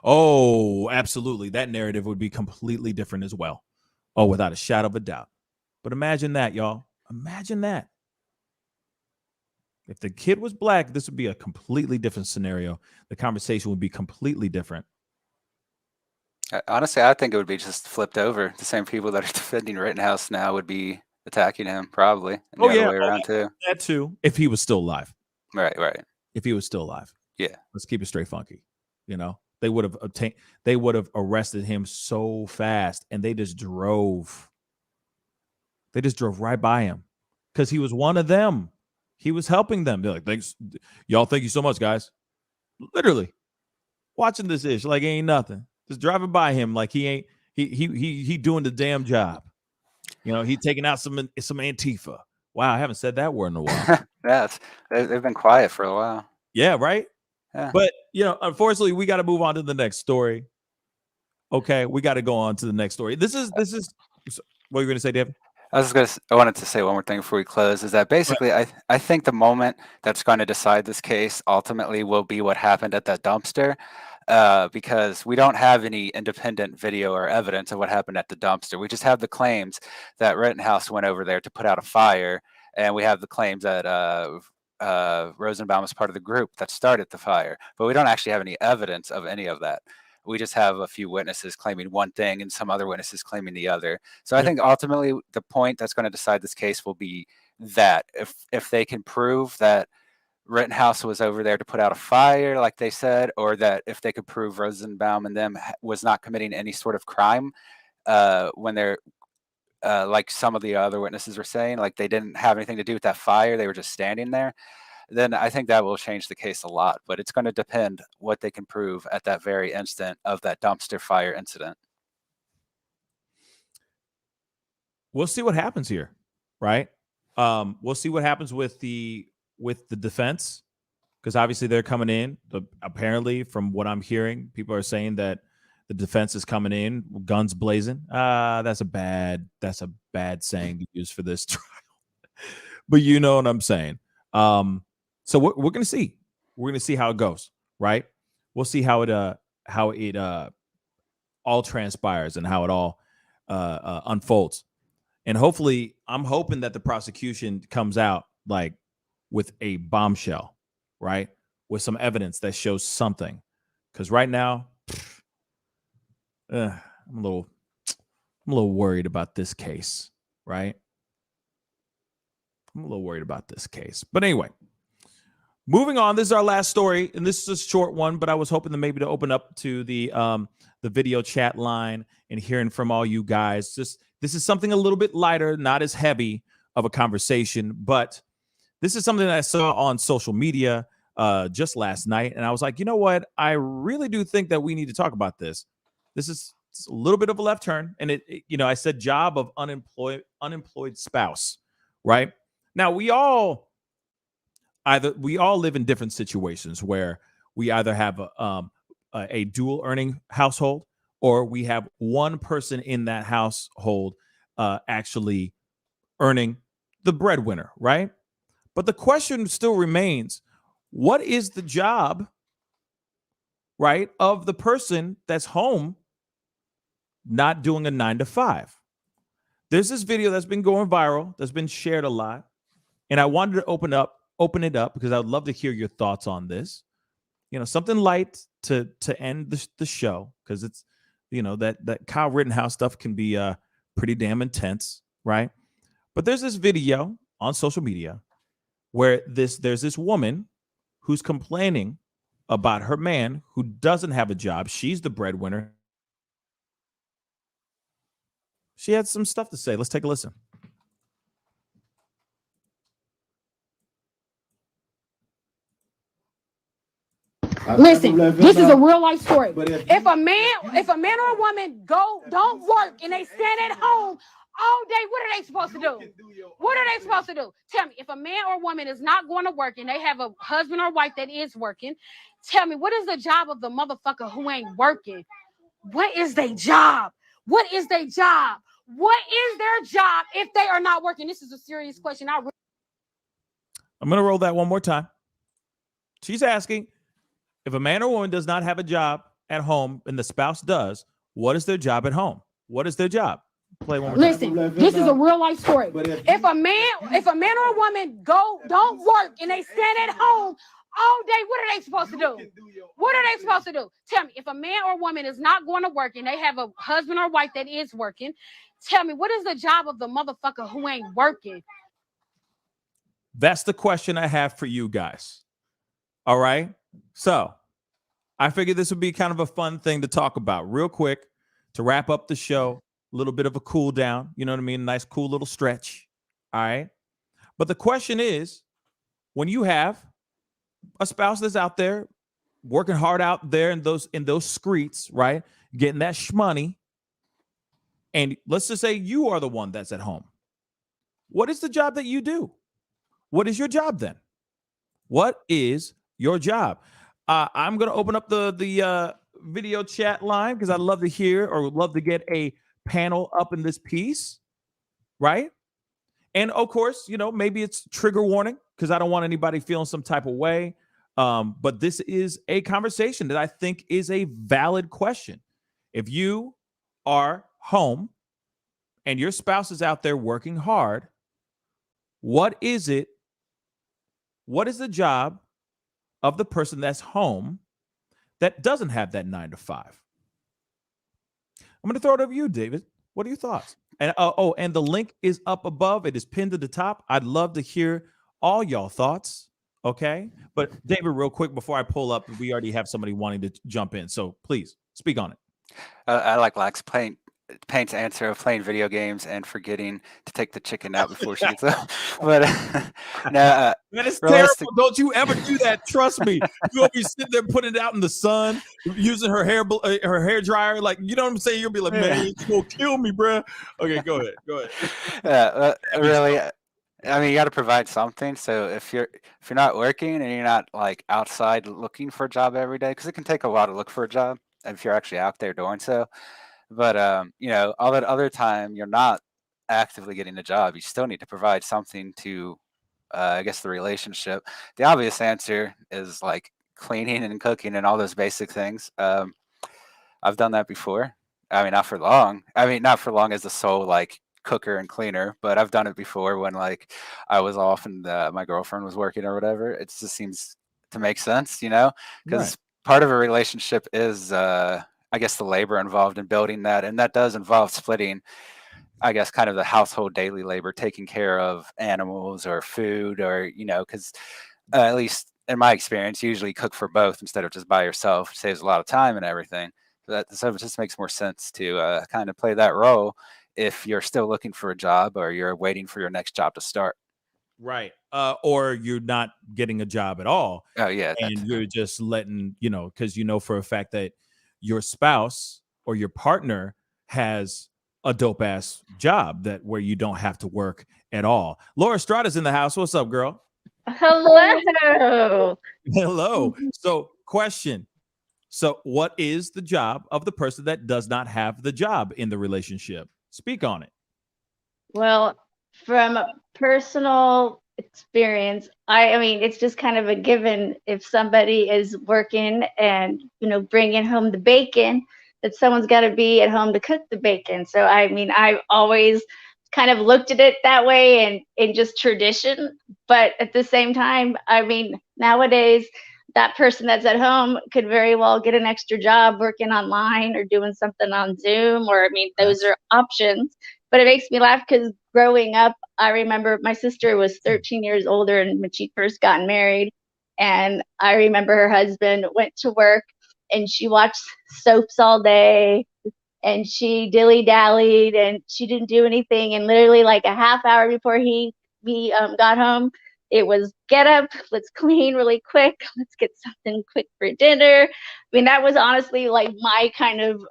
Oh, absolutely. That narrative would be completely different as well. Oh, without a shadow of a doubt. But imagine that, y'all. Imagine that. If the kid was black, this would be a completely different scenario. The conversation would be completely different. Honestly, I think it would be just flipped over. The same people that are defending Rittenhouse now would be attacking him, probably. And the other way around, too. That too. If he was still alive. Right. If he was still alive. Yeah. Let's keep it straight funky. You know, they would have arrested him so fast, and they just drove right by him because he was one of them. He was helping them. They're like, thanks, y'all. Thank you so much, guys. Literally watching this ish like it ain't nothing. Just driving by him like he doing the damn job. You know, he taking out some Antifa. Wow, I haven't said that word in a while. Yes, they've been quiet for a while. Yeah, right. Yeah. But you know, unfortunately, we got to move on to the next story. Okay, we got to go on to the next story. This is what you're going to say, David? I wanted to say one more thing before we close, is that basically I think the moment that's going to decide this case ultimately will be what happened at that dumpster, because we don't have any independent video or evidence of what happened at the dumpster. We just have the claims that Rittenhouse went over there to put out a fire, and we have the claims that Rosenbaum was part of the group that started the fire, but we don't actually have any evidence of any of that. We just have a few witnesses claiming one thing and some other witnesses claiming the other. So I think ultimately the point that's going to decide this case will be that if they can prove that Rittenhouse was over there to put out a fire, like they said, or that if they could prove Rosenbaum and them was not committing any sort of crime when they're like some of the other witnesses were saying, like they didn't have anything to do with that fire, they were just standing there, then I think that will change the case a lot. But it's going to depend what they can prove at that very instant of that dumpster fire incident. We'll see what happens here, right? We'll see what happens with the defense, because obviously they're coming in. Apparently, from what I'm hearing, people are saying that the defense is coming in, guns blazing. That's a bad saying to use for this trial, but you know what I'm saying. So we're gonna see. We're gonna see how it goes, right? We'll see how it all transpires and how it all unfolds. And hopefully, I'm hoping that the prosecution comes out like with a bombshell, right? With some evidence that shows something. Because right now, I'm a little worried about this case, right? I'm a little worried about this case. But anyway, moving on. This is our last story, and this is a short one, but I was hoping to open up to the video chat line and hearing from all you guys. This is something a little bit lighter, not as heavy of a conversation, but this is something that I saw on social media just last night, and I was like, you know what? I really do think that we need to talk about this. This is a little bit of a left turn, and it I said job of unemployed spouse, right? Now we all live in different situations where we either have a dual earning household, or we have one person in that household actually earning the breadwinner, right? But the question still remains, what is the job, right, of the person that's home not doing a 9-to-5? There's this video that's been going viral, that's been shared a lot, and I wanted to open it up because I would love to hear your thoughts on this. Something light to end the show, because it's that Kyle Rittenhouse stuff can be pretty damn intense, right? But there's this video on social media where there's this woman who's complaining about her man who doesn't have a job. She's the breadwinner. She had some stuff to say. Let's take a listen. Listen, this is a real life story. If a man or a woman don't work and they stand at home all day, what are they supposed to do? What are they supposed to do? Tell me, if a man or woman is not going to work and they have a husband or wife that is working, tell me, what is the job of the motherfucker who ain't working? What is their job? What is their job? What is their job if they are not working? This is a serious question. I'm going to roll that one more time. She's asking, if a man or woman does not have a job at home and the spouse does, what is their job at home? What is their job? Play one more time. Listen, this is a real life story. If a man or a woman don't work and they stand at home all day, what are they supposed to do? What are they supposed to do? Tell me, if a man or woman is not going to work and they have a husband or wife that is working, tell me, what is the job of the motherfucker who ain't working? That's the question I have for you guys. All right. So I figured this would be kind of a fun thing to talk about real quick to wrap up the show. A little bit of a cool down. You know what I mean? A nice, cool little stretch. All right. But the question is, when you have a spouse that's out there working hard out there in those streets, right? Getting that shmoney. And let's just say you are the one that's at home. What is the job that you do? What is your job then? What is your job? I'm going to open up the video chat line because I'd love to hear or would love to get a panel up in this piece, right? And of course, you know, maybe it's trigger warning because I don't want anybody feeling some type of way. But this is a conversation that I think is a valid question. If you are home and your spouse is out there working hard, what is it? What is the job of the person that's home that doesn't have that 9 to 5? I'm going to throw it over to you, David. What are your thoughts? And and the link is up above. It is pinned to the top. I'd love to hear all y'all thoughts. Okay. But David, real quick, before I pull up, we already have somebody wanting to jump in. So please speak on it. I like Lax Paint's answer of playing video games and forgetting to take the chicken out before she gets up. But no, that is terrible. Don't you ever do that. Trust me. You'll be sitting there putting it out in the sun, using her hair dryer. Like, you know what I'm saying? You'll be like, man, it's gonna kill me, bro. Okay, go ahead. Really. I mean, you got to provide something. So if you're not working and you're not like outside looking for a job every day, because it can take a while to look for a job if you're actually out there doing so. But you know, all that other time you're not actively getting a job, you still need to provide something to, I guess, the relationship. The obvious answer is like cleaning and cooking and all those basic things. I've done that before. I mean, not for long. I mean, not for long as the sole like cooker and cleaner, but I've done it before when like I was off and my girlfriend was working or whatever. It just seems to make sense, you know, because part of a relationship is I guess the labor involved in building that, and that does involve splitting, I guess, kind of the household daily labor, taking care of animals or food, or, you know, because at least in my experience, you usually cook for both instead of just by yourself. It saves a lot of time and everything. So it just makes more sense to kind of play that role if you're still looking for a job or you're waiting for your next job to start. Right. Or you're not getting a job at all. Oh, yeah. And you're just letting, you know, because you know for a fact that your spouse or your partner has a dope ass job that where you don't have to work at all. Laura Estrada's in the house. What's up, girl? Hello. Hello. So question. So what is the job of the person that does not have the job in the relationship? Speak on it. Well, from personal experience, I mean, it's just kind of a given if somebody is working and, you know, bringing home the bacon, that someone's got to be at home to cook the bacon. So, I mean, I've always kind of looked at it that way and in just tradition. But at the same time, I mean, nowadays, that person that's at home could very well get an extra job working online or doing something on Zoom, or, I mean, those are options. But it makes me laugh because growing up, I remember my sister was 13 years older and when she first got married, And I remember her husband went to work and she watched soaps all day and she dilly-dallied and she didn't do anything. And literally like a half hour before we got home, it was get up, let's clean really quick, let's get something quick for dinner. I mean, that was honestly like my kind of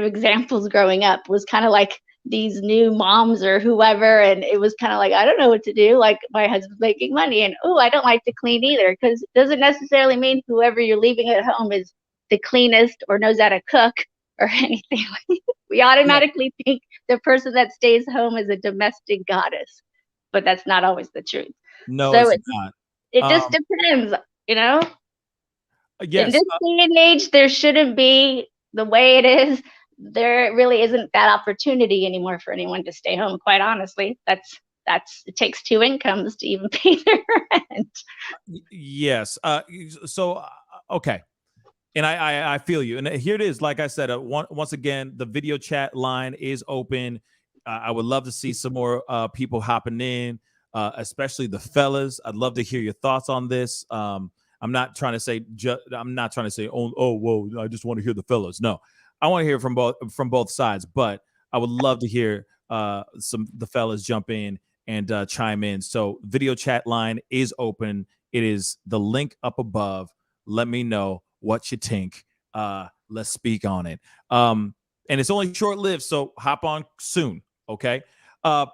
examples growing up, was kind of like these new moms or whoever, and it was kind of like, I don't know what to do. Like, my husband's making money, and I don't like to clean either, because it doesn't necessarily mean whoever you're leaving at home is the cleanest or knows how to cook or anything. We automatically think the person that stays home is a domestic goddess, but that's not always the truth. No, So it's not. it just depends, you know? Yes. In this day and age, there shouldn't be the way it is. There really isn't that opportunity anymore for anyone to stay home. Quite honestly, that's it takes two incomes to even pay their rent. Yes. So okay, and I feel you. And here it is. Like I said, once again, the video chat line is open. I would love to see some more people hopping in, especially the fellas. I'd love to hear your thoughts on this. I'm not trying to say oh whoa, I just want to hear the fellas. No, I want to hear from both sides. But I would love to hear the fellas jump in and chime in. So video chat line is open. It is the link up above. Let me know what you think. Let's speak on it. And it's only short-lived, so hop on soon. Okay. I'll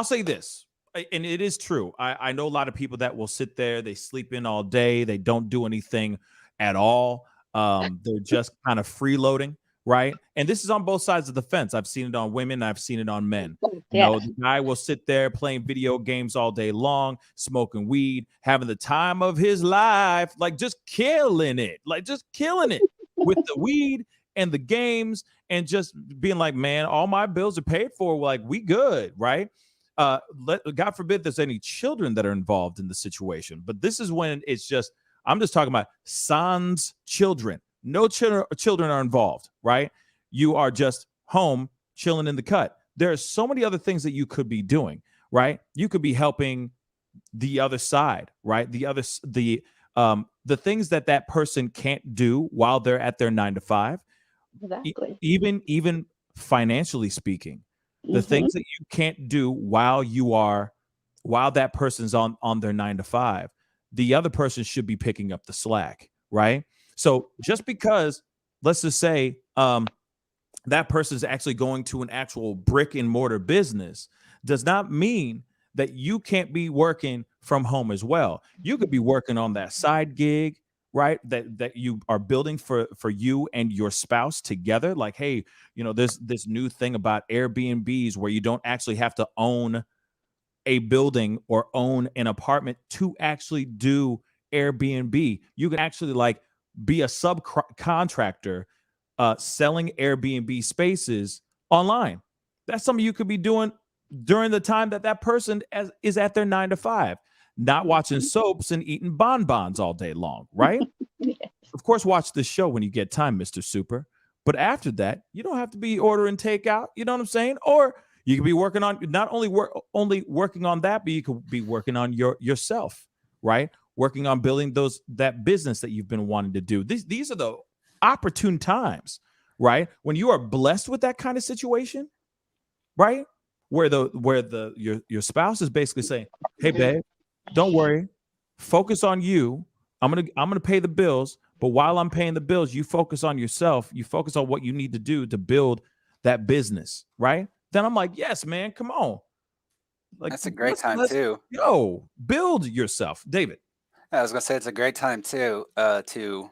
say this, and it is true. I know a lot of people that will sit there, they sleep in all day, they don't do anything at all. They're just kind of freeloading, right? And this is on both sides of the fence. I've seen it on women, I've seen it on men. You know, the guy will sit there playing video games all day long, smoking weed, having the time of his life, like just killing it with the weed and the games, and just being like, man, all my bills are paid for. Like, we good, right? God forbid there's any children that are involved in the situation. But this is when it's just, I'm just talking about sans children. No children are involved, right? You are just home chilling in the cut. There are so many other things that you could be doing, right? You could be helping the other side, right? The things that person can't do while they're at their 9 to 5. Exactly. Even financially speaking, the things that you can't do while that person's on their 9 to 5, the other person should be picking up the slack, right? So just because, let's just say, that person is actually going to an actual brick and mortar business, does not mean that you can't be working from home as well. You could be working on that side gig, right? That you are building for you and your spouse together. Like, hey, you know, there's this new thing about Airbnbs where you don't actually have to own a building or own an apartment to actually do Airbnb. You can actually like be a subcontractor selling Airbnb spaces online. That's something you could be doing during the time that person is at their 9 to 5, not watching soaps and eating bonbons all day long, right? Of course, watch this show when you get time, Mr. Super. But after that, you don't have to be ordering takeout. You know what I'm saying? Or you could be working on not only working on that, but you could be working on yourself, right? Working on building that business that you've been wanting to do. These are the opportune times, right? When you are blessed with that kind of situation, right? Where your spouse is basically saying, "Hey, babe, don't worry, focus on you. I'm gonna pay the bills, but while I'm paying the bills, you focus on yourself. You focus on what you need to do to build that business, right?" Then I'm like, yes, man, come on. Like, that's a great time too. Build yourself, David. I was gonna say it's a great time too to,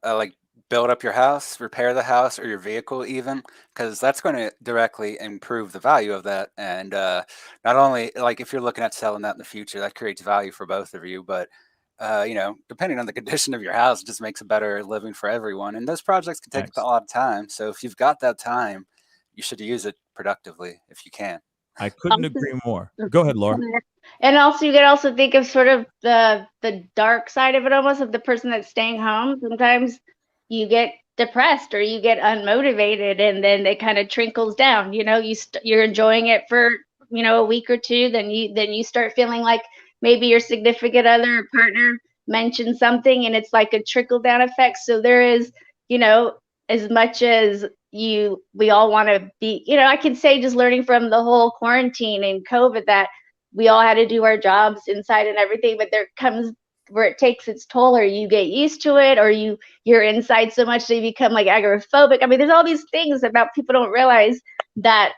like build up your house, repair the house or your vehicle even, because that's going to directly improve the value of that. And not only like if you're looking at selling that in the future, that creates value for both of you, but depending on the condition of your house, it just makes a better living for everyone. And those projects can take a lot of time. So if you've got that time, you should use it productively if you can. I couldn't agree more. Go ahead, Laura. And also, you could also think of sort of the dark side of it, almost, of the person that's staying home. Sometimes you get depressed or you get unmotivated, and then it kind of trickles down. You know, you're enjoying it for a week or two, then you start feeling like maybe your significant other or partner mentions something and it's like a trickle down effect. So there is, as much as we all want to be, I can say just learning from the whole quarantine and COVID that we all had to do our jobs inside and everything, but there comes where it takes its toll, or you get used to it, or you're inside so much that you become like agoraphobic. I mean, there's all these things about people don't realize that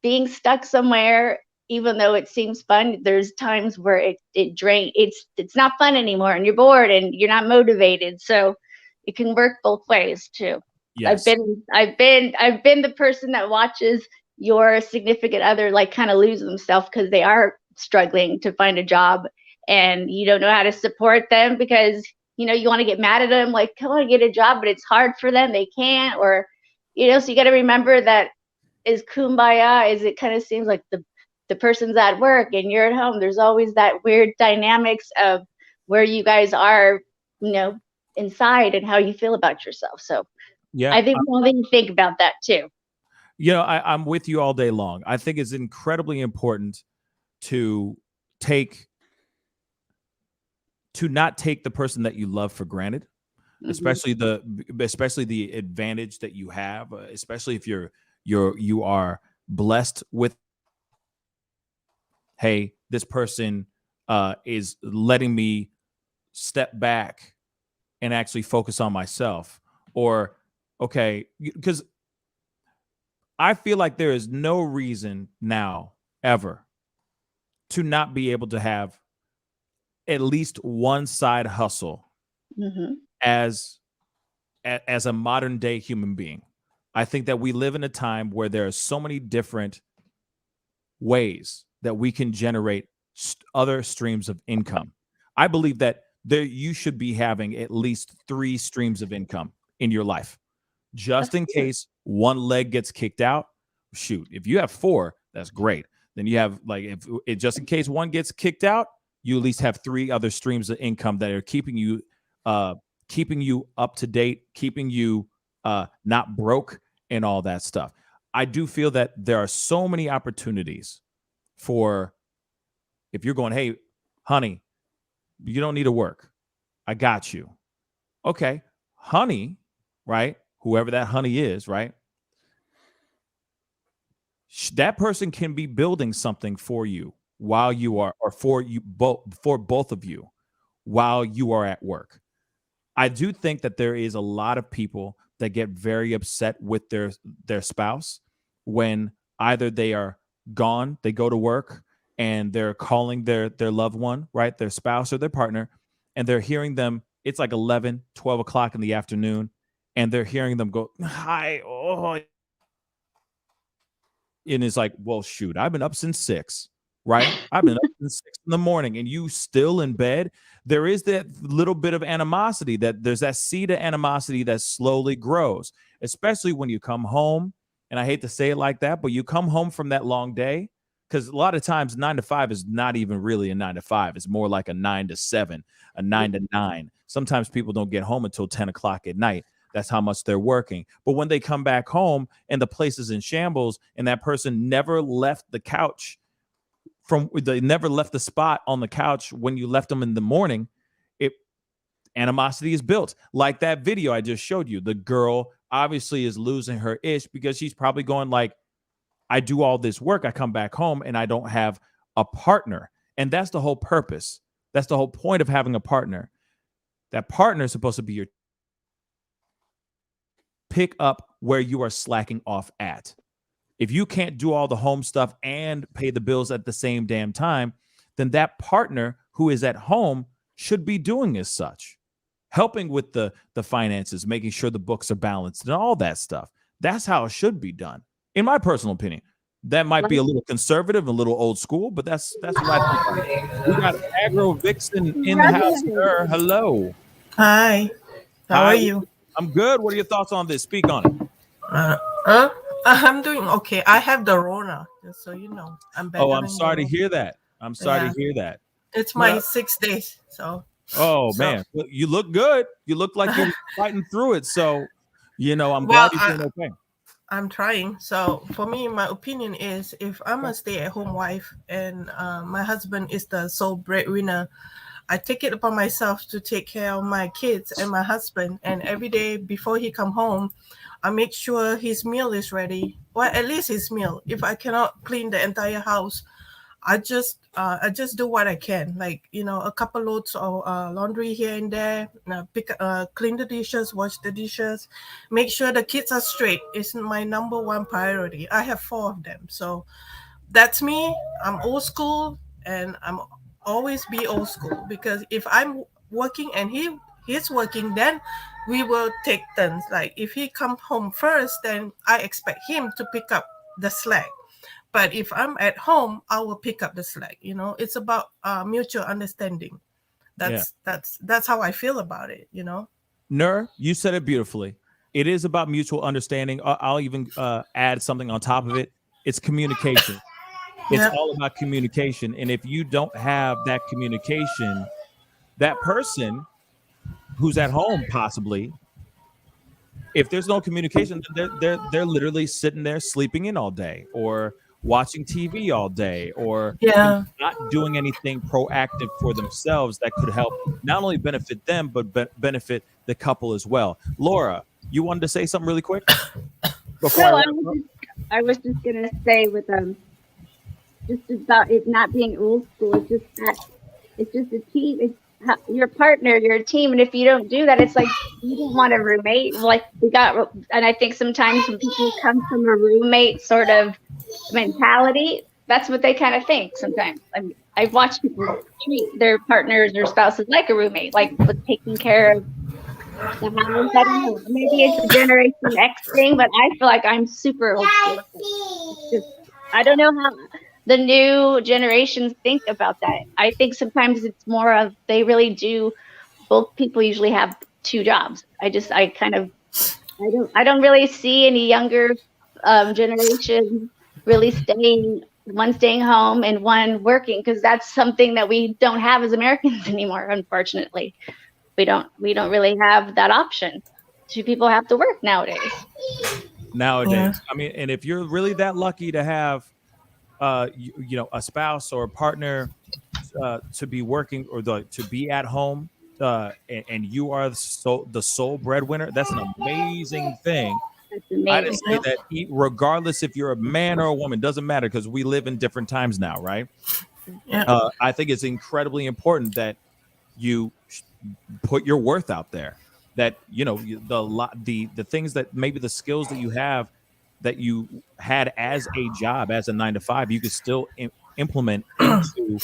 being stuck somewhere, even though it seems fun, there's times where it drains. It's not fun anymore, and you're bored and you're not motivated. So it can work both ways too. Yes. I've been the person that watches your significant other like kind of lose themselves because they are struggling to find a job, and you don't know how to support them because you want to get mad at them, like, come on, get a job, but it's hard for them, they can't, or so you got to remember that as kumbaya as it kind of seems like the person's at work and you're at home, there's always that weird dynamics of where you guys are, inside and how you feel about yourself. So Yeah, I think we all need to think about that too. I'm with you all day long. I think it's incredibly important to not take the person that you love for granted, especially the advantage that you have, especially if you are blessed with, hey, this person is letting me step back and actually focus on myself. Or, okay, because I feel like there is no reason now ever to not be able to have at least one side hustle as a modern day human being. I think that we live in a time where there are so many different ways that we can generate other streams of income. I believe that you should be having at least 3 streams of income in your life, just in case one leg gets kicked out. Shoot, if you have 4, that's great. Then you have, like, if just in case one gets kicked out, you at least have 3 other streams of income that are keeping you up to date, keeping you not broke and all that stuff. I do feel that there are so many opportunities for, if you're going, hey, honey, you don't need to work, I got you. Okay, honey, right? Whoever that honey is, right? That person can be building something for you while you are, or for both of you while you are at work. I do think that there is a lot of people that get very upset with their spouse when either they are gone, they go to work, and they're calling their loved one, right, their spouse or their partner, and they're hearing them, it's like 11, 12 o'clock in the afternoon, and they're hearing them go, hi, oh, and it's like, well, shoot, I've been up since 6, right? I've been up since 6 in the morning, and you still in bed. There is that little bit of animosity, that there's that seed of animosity that slowly grows, especially when you come home. And I hate to say it like that, but you come home from that long day, because a lot of times 9 to 5 is not even really a 9 to 5. It's more like a 9 to 7, a 9 to 9. Sometimes people don't get home until 10 o'clock at night. That's how much they're working. But when they come back home and the place is in shambles, and that person never left the couch they never left the spot on the couch when you left them in the morning, animosity is built. Like that video I just showed you, the girl obviously is losing her ish because she's probably going like, I do all this work, I come back home and I don't have a partner. And that's the whole purpose. That's the whole point of having a partner. That partner is supposed to be your pick up where you are slacking off at. If you can't do all the home stuff and pay the bills at the same damn time, then that partner who is at home should be doing as such, helping with the finances, making sure the books are balanced and all that stuff. That's how it should be done, in my personal opinion. That might be a little conservative, a little old school, but that's what I think. We got Agro Vixen in the house, sir. Hello. Hi. How are you? I'm good. What are your thoughts on this? Speak on it. I'm doing okay. I have the Rona, just so you know. I'm better. Oh, I'm sorry to hear that. I'm sorry to hear that. It's my 6 days, so. Man, well, you look good. You look like you're fighting through it. So, I'm glad you're doing okay. I'm trying. So for me, my opinion is if I'm a stay-at-home wife and my husband is the sole breadwinner, I take it upon myself to take care of my kids and my husband. And every day before he come home, I make sure his meal is ready, or at least his meal. If I cannot clean the entire house, I just do what I can, like a couple loads of laundry here and there, clean the dishes, wash the dishes, make sure the kids are straight. It's my number one priority. I have 4 of them, so that's me. I'm old school, and I'm always be old school because if I'm working and he's working, then we will take turns. Like if he come home first, then I expect him to pick up the slack. But if I'm at home, I will pick up the slack. It's about mutual understanding. That's how I feel about it. Nur, you said it beautifully. It is about mutual understanding. I'll even add something on top of it. It's communication. It's all about communication. And if you don't have that communication, that person who's at home possibly, if there's no communication, they're literally sitting there sleeping in all day or watching TV all day or not doing anything proactive for themselves that could help not only benefit them, but benefit the couple as well. Laura, you wanted to say something really quick? I was just gonna say with just about it not being old school. It's just a team. It's your partner, your team, and if you don't do that, it's like you don't want a roommate. Like and I think sometimes when people come from a roommate sort of mentality, that's what they kind of think. Sometimes I've watched people treat their partners or spouses like a roommate, like with taking care of the house. I don't know. Maybe it's a Generation X thing, but I feel like I'm super old school. I don't know how the new generations think about that. I think sometimes it's more of they really do. Both people usually have 2 jobs. I don't really see any younger generation really one staying home and one working, because that's something that we don't have as Americans anymore. Unfortunately, we don't really have that option. 2 people have to work nowadays. I mean, and if you're really that lucky to have a spouse or a partner to be working or to be at home and you are the sole breadwinner, that's an amazing thing. I just say that regardless if you're a man or a woman, doesn't matter, because we live in different times now, right? I think it's incredibly important that you put your worth out there, that the things that maybe the skills that you have that you had as a job, as a 9-to-5, you could still implement into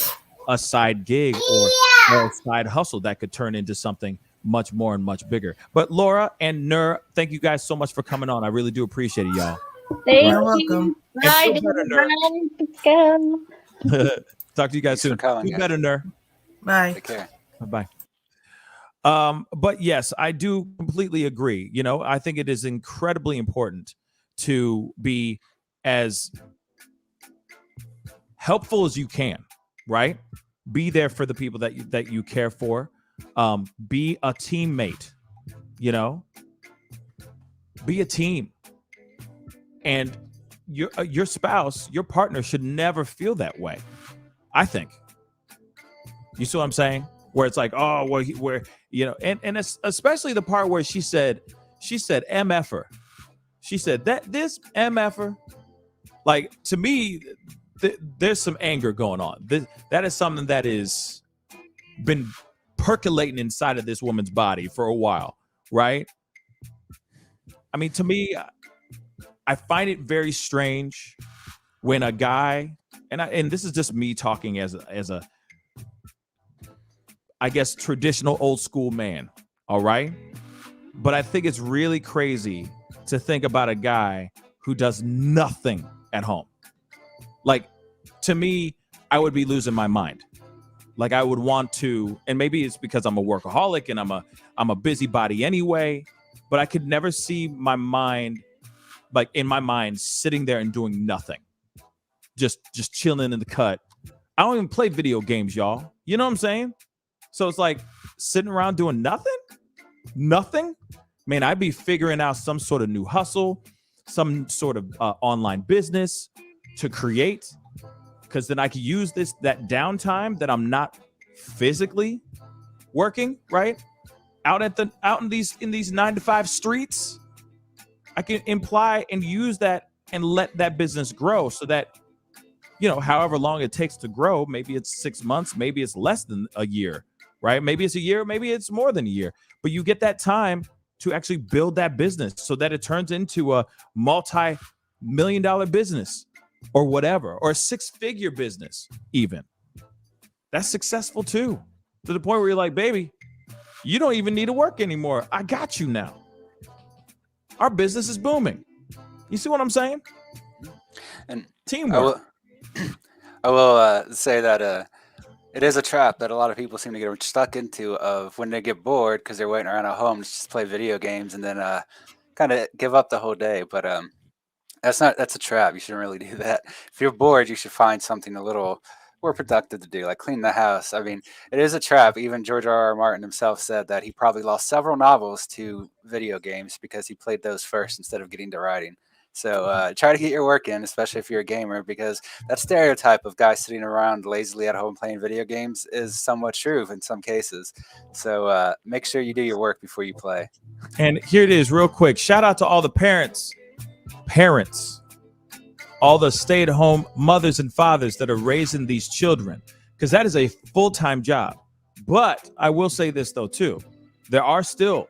a side gig or a side hustle that could turn into something much more and much bigger. But Laura and Nur, thank you guys so much for coming on. I really do appreciate it, y'all. You're welcome. Bye, Pascal. Talk to you guys soon. Feel better, Nur. Bye. Take care. Bye. But yes, I do completely agree. I think it is incredibly important to be as helpful as you can, right? Be there for the people that you care for. Be a teammate, be a team. And your spouse, your partner should never feel that way, I think. You see what I'm saying? Where it's like, oh, well, and it's especially the part where she said MFer. She said this MFer, like, to me, there's some anger going on. That is something that is been percolating inside of this woman's body for a while, right? I mean, to me, I find it very strange when a guy, and this is just me talking as a I guess traditional old school man, all right? But I think it's really crazy to think about a guy who does nothing at home. Like, to me, I would be losing my mind. Like, I would want to, and maybe it's because I'm a workaholic and I'm a busybody anyway, but I could never see my mind, like in my mind, sitting there and doing nothing. Just chilling in the cut. I don't even play video games, y'all. You know what I'm saying? So it's like sitting around doing nothing. Man, I'd be figuring out some sort of new hustle, some sort of online business to create, because then I could use that downtime that I'm not physically working, right? Out in these 9-to-5 streets, I can imply and use that and let that business grow so that, however long it takes to grow, maybe it's 6 months, maybe it's less than a year, right? Maybe it's a year, maybe it's more than a year, but you get that time to actually build that business so that it turns into a multi-million-dollar business or whatever, or a 6-figure business even. That's successful too, to the point where you're like, baby, you don't even need to work anymore. I got you now. Our business is booming. You see what I'm saying? And teamwork. I will say that it is a trap that a lot of people seem to get stuck into, of when they get bored because they're waiting around at home to just play video games and then kind of give up the whole day. But that's a trap. You shouldn't really do that. If you're bored, you should find something a little more productive to do, like clean the house. I mean, it is a trap. Even George R.R. Martin himself said that he probably lost several novels to video games because he played those first instead of getting to writing. So try to get your work in, especially if you're a gamer, because that stereotype of guys sitting around lazily at home playing video games is somewhat true in some cases. So make sure you do your work before you play. And here it is real quick. Shout out to all the parents, all the stay-at-home mothers and fathers that are raising these children, because that is a full-time job. But I will say this, though, too. There are still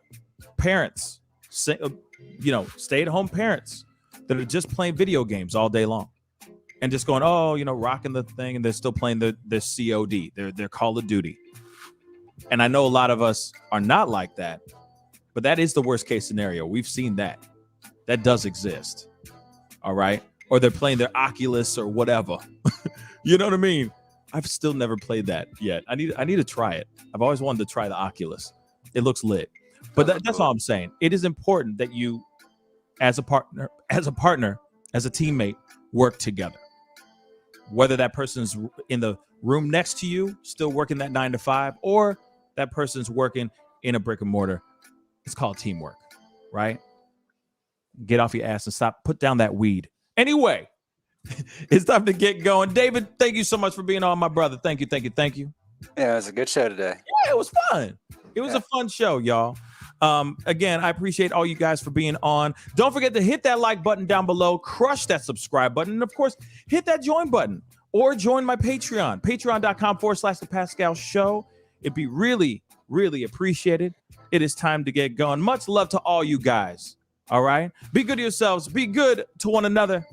parents, stay-at-home parents that are just playing video games all day long and just going, rocking the thing, and they're still playing their COD, their Call of Duty. And I know a lot of us are not like that, but that is the worst-case scenario. We've seen that. That does exist. All right? Or they're playing their Oculus or whatever. You know what I mean? I've still never played that yet. I need to try it. I've always wanted to try the Oculus. It looks lit. But that's all I'm saying. It is important that you, as a partner, as a teammate, work together. Whether that person's in the room next to you, still working that 9-to-5, or that person's working in a brick and mortar, it's called teamwork, right? Get off your ass and put down that weed. Anyway, it's time to get going. David, thank you so much for being on, my brother. Thank you. Yeah, it was a good show today. Yeah, it was fun. It was a fun show, y'all. Again, I appreciate all you guys for being on. Don't forget to hit that like button down below, crush that subscribe button, and of course, hit that join button or join my Patreon, patreon.com/thepascalshow. It'd be really, really appreciated. It is time to get going. Much love to all you guys. All right. Be good to yourselves. Be good to one another.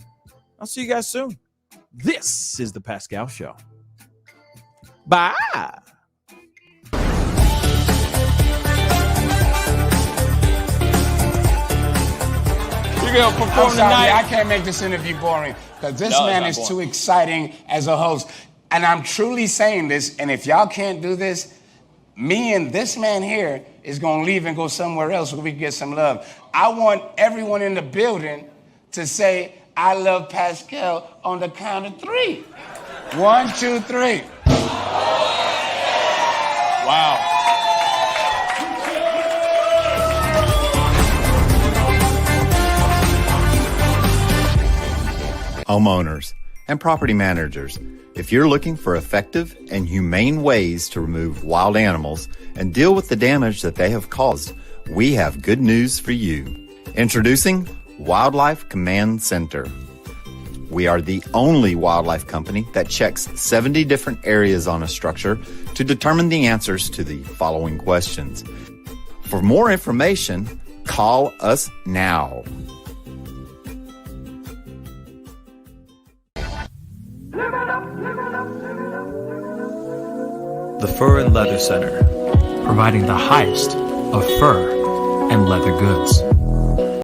I'll see you guys soon. This is the Pascal Show. Bye. You're going to perform tonight. I can't make this interview boring because this man is too exciting as a host. And I'm truly saying this. And if y'all can't do this, me and this man here is going to leave and go somewhere else where we can get some love. I want everyone in the building to say, I love Pascal on the count of 3. 1, 2, 3. Wow. Homeowners and property managers, if you're looking for effective and humane ways to remove wild animals and deal with the damage that they have caused, we have good news for you. Introducing Wildlife Command Center. We are the only wildlife company that checks 70 different areas on a structure to determine the answers to the following questions. For more information, call us now. The Fur and Leather Center, providing the highest of fur and leather goods.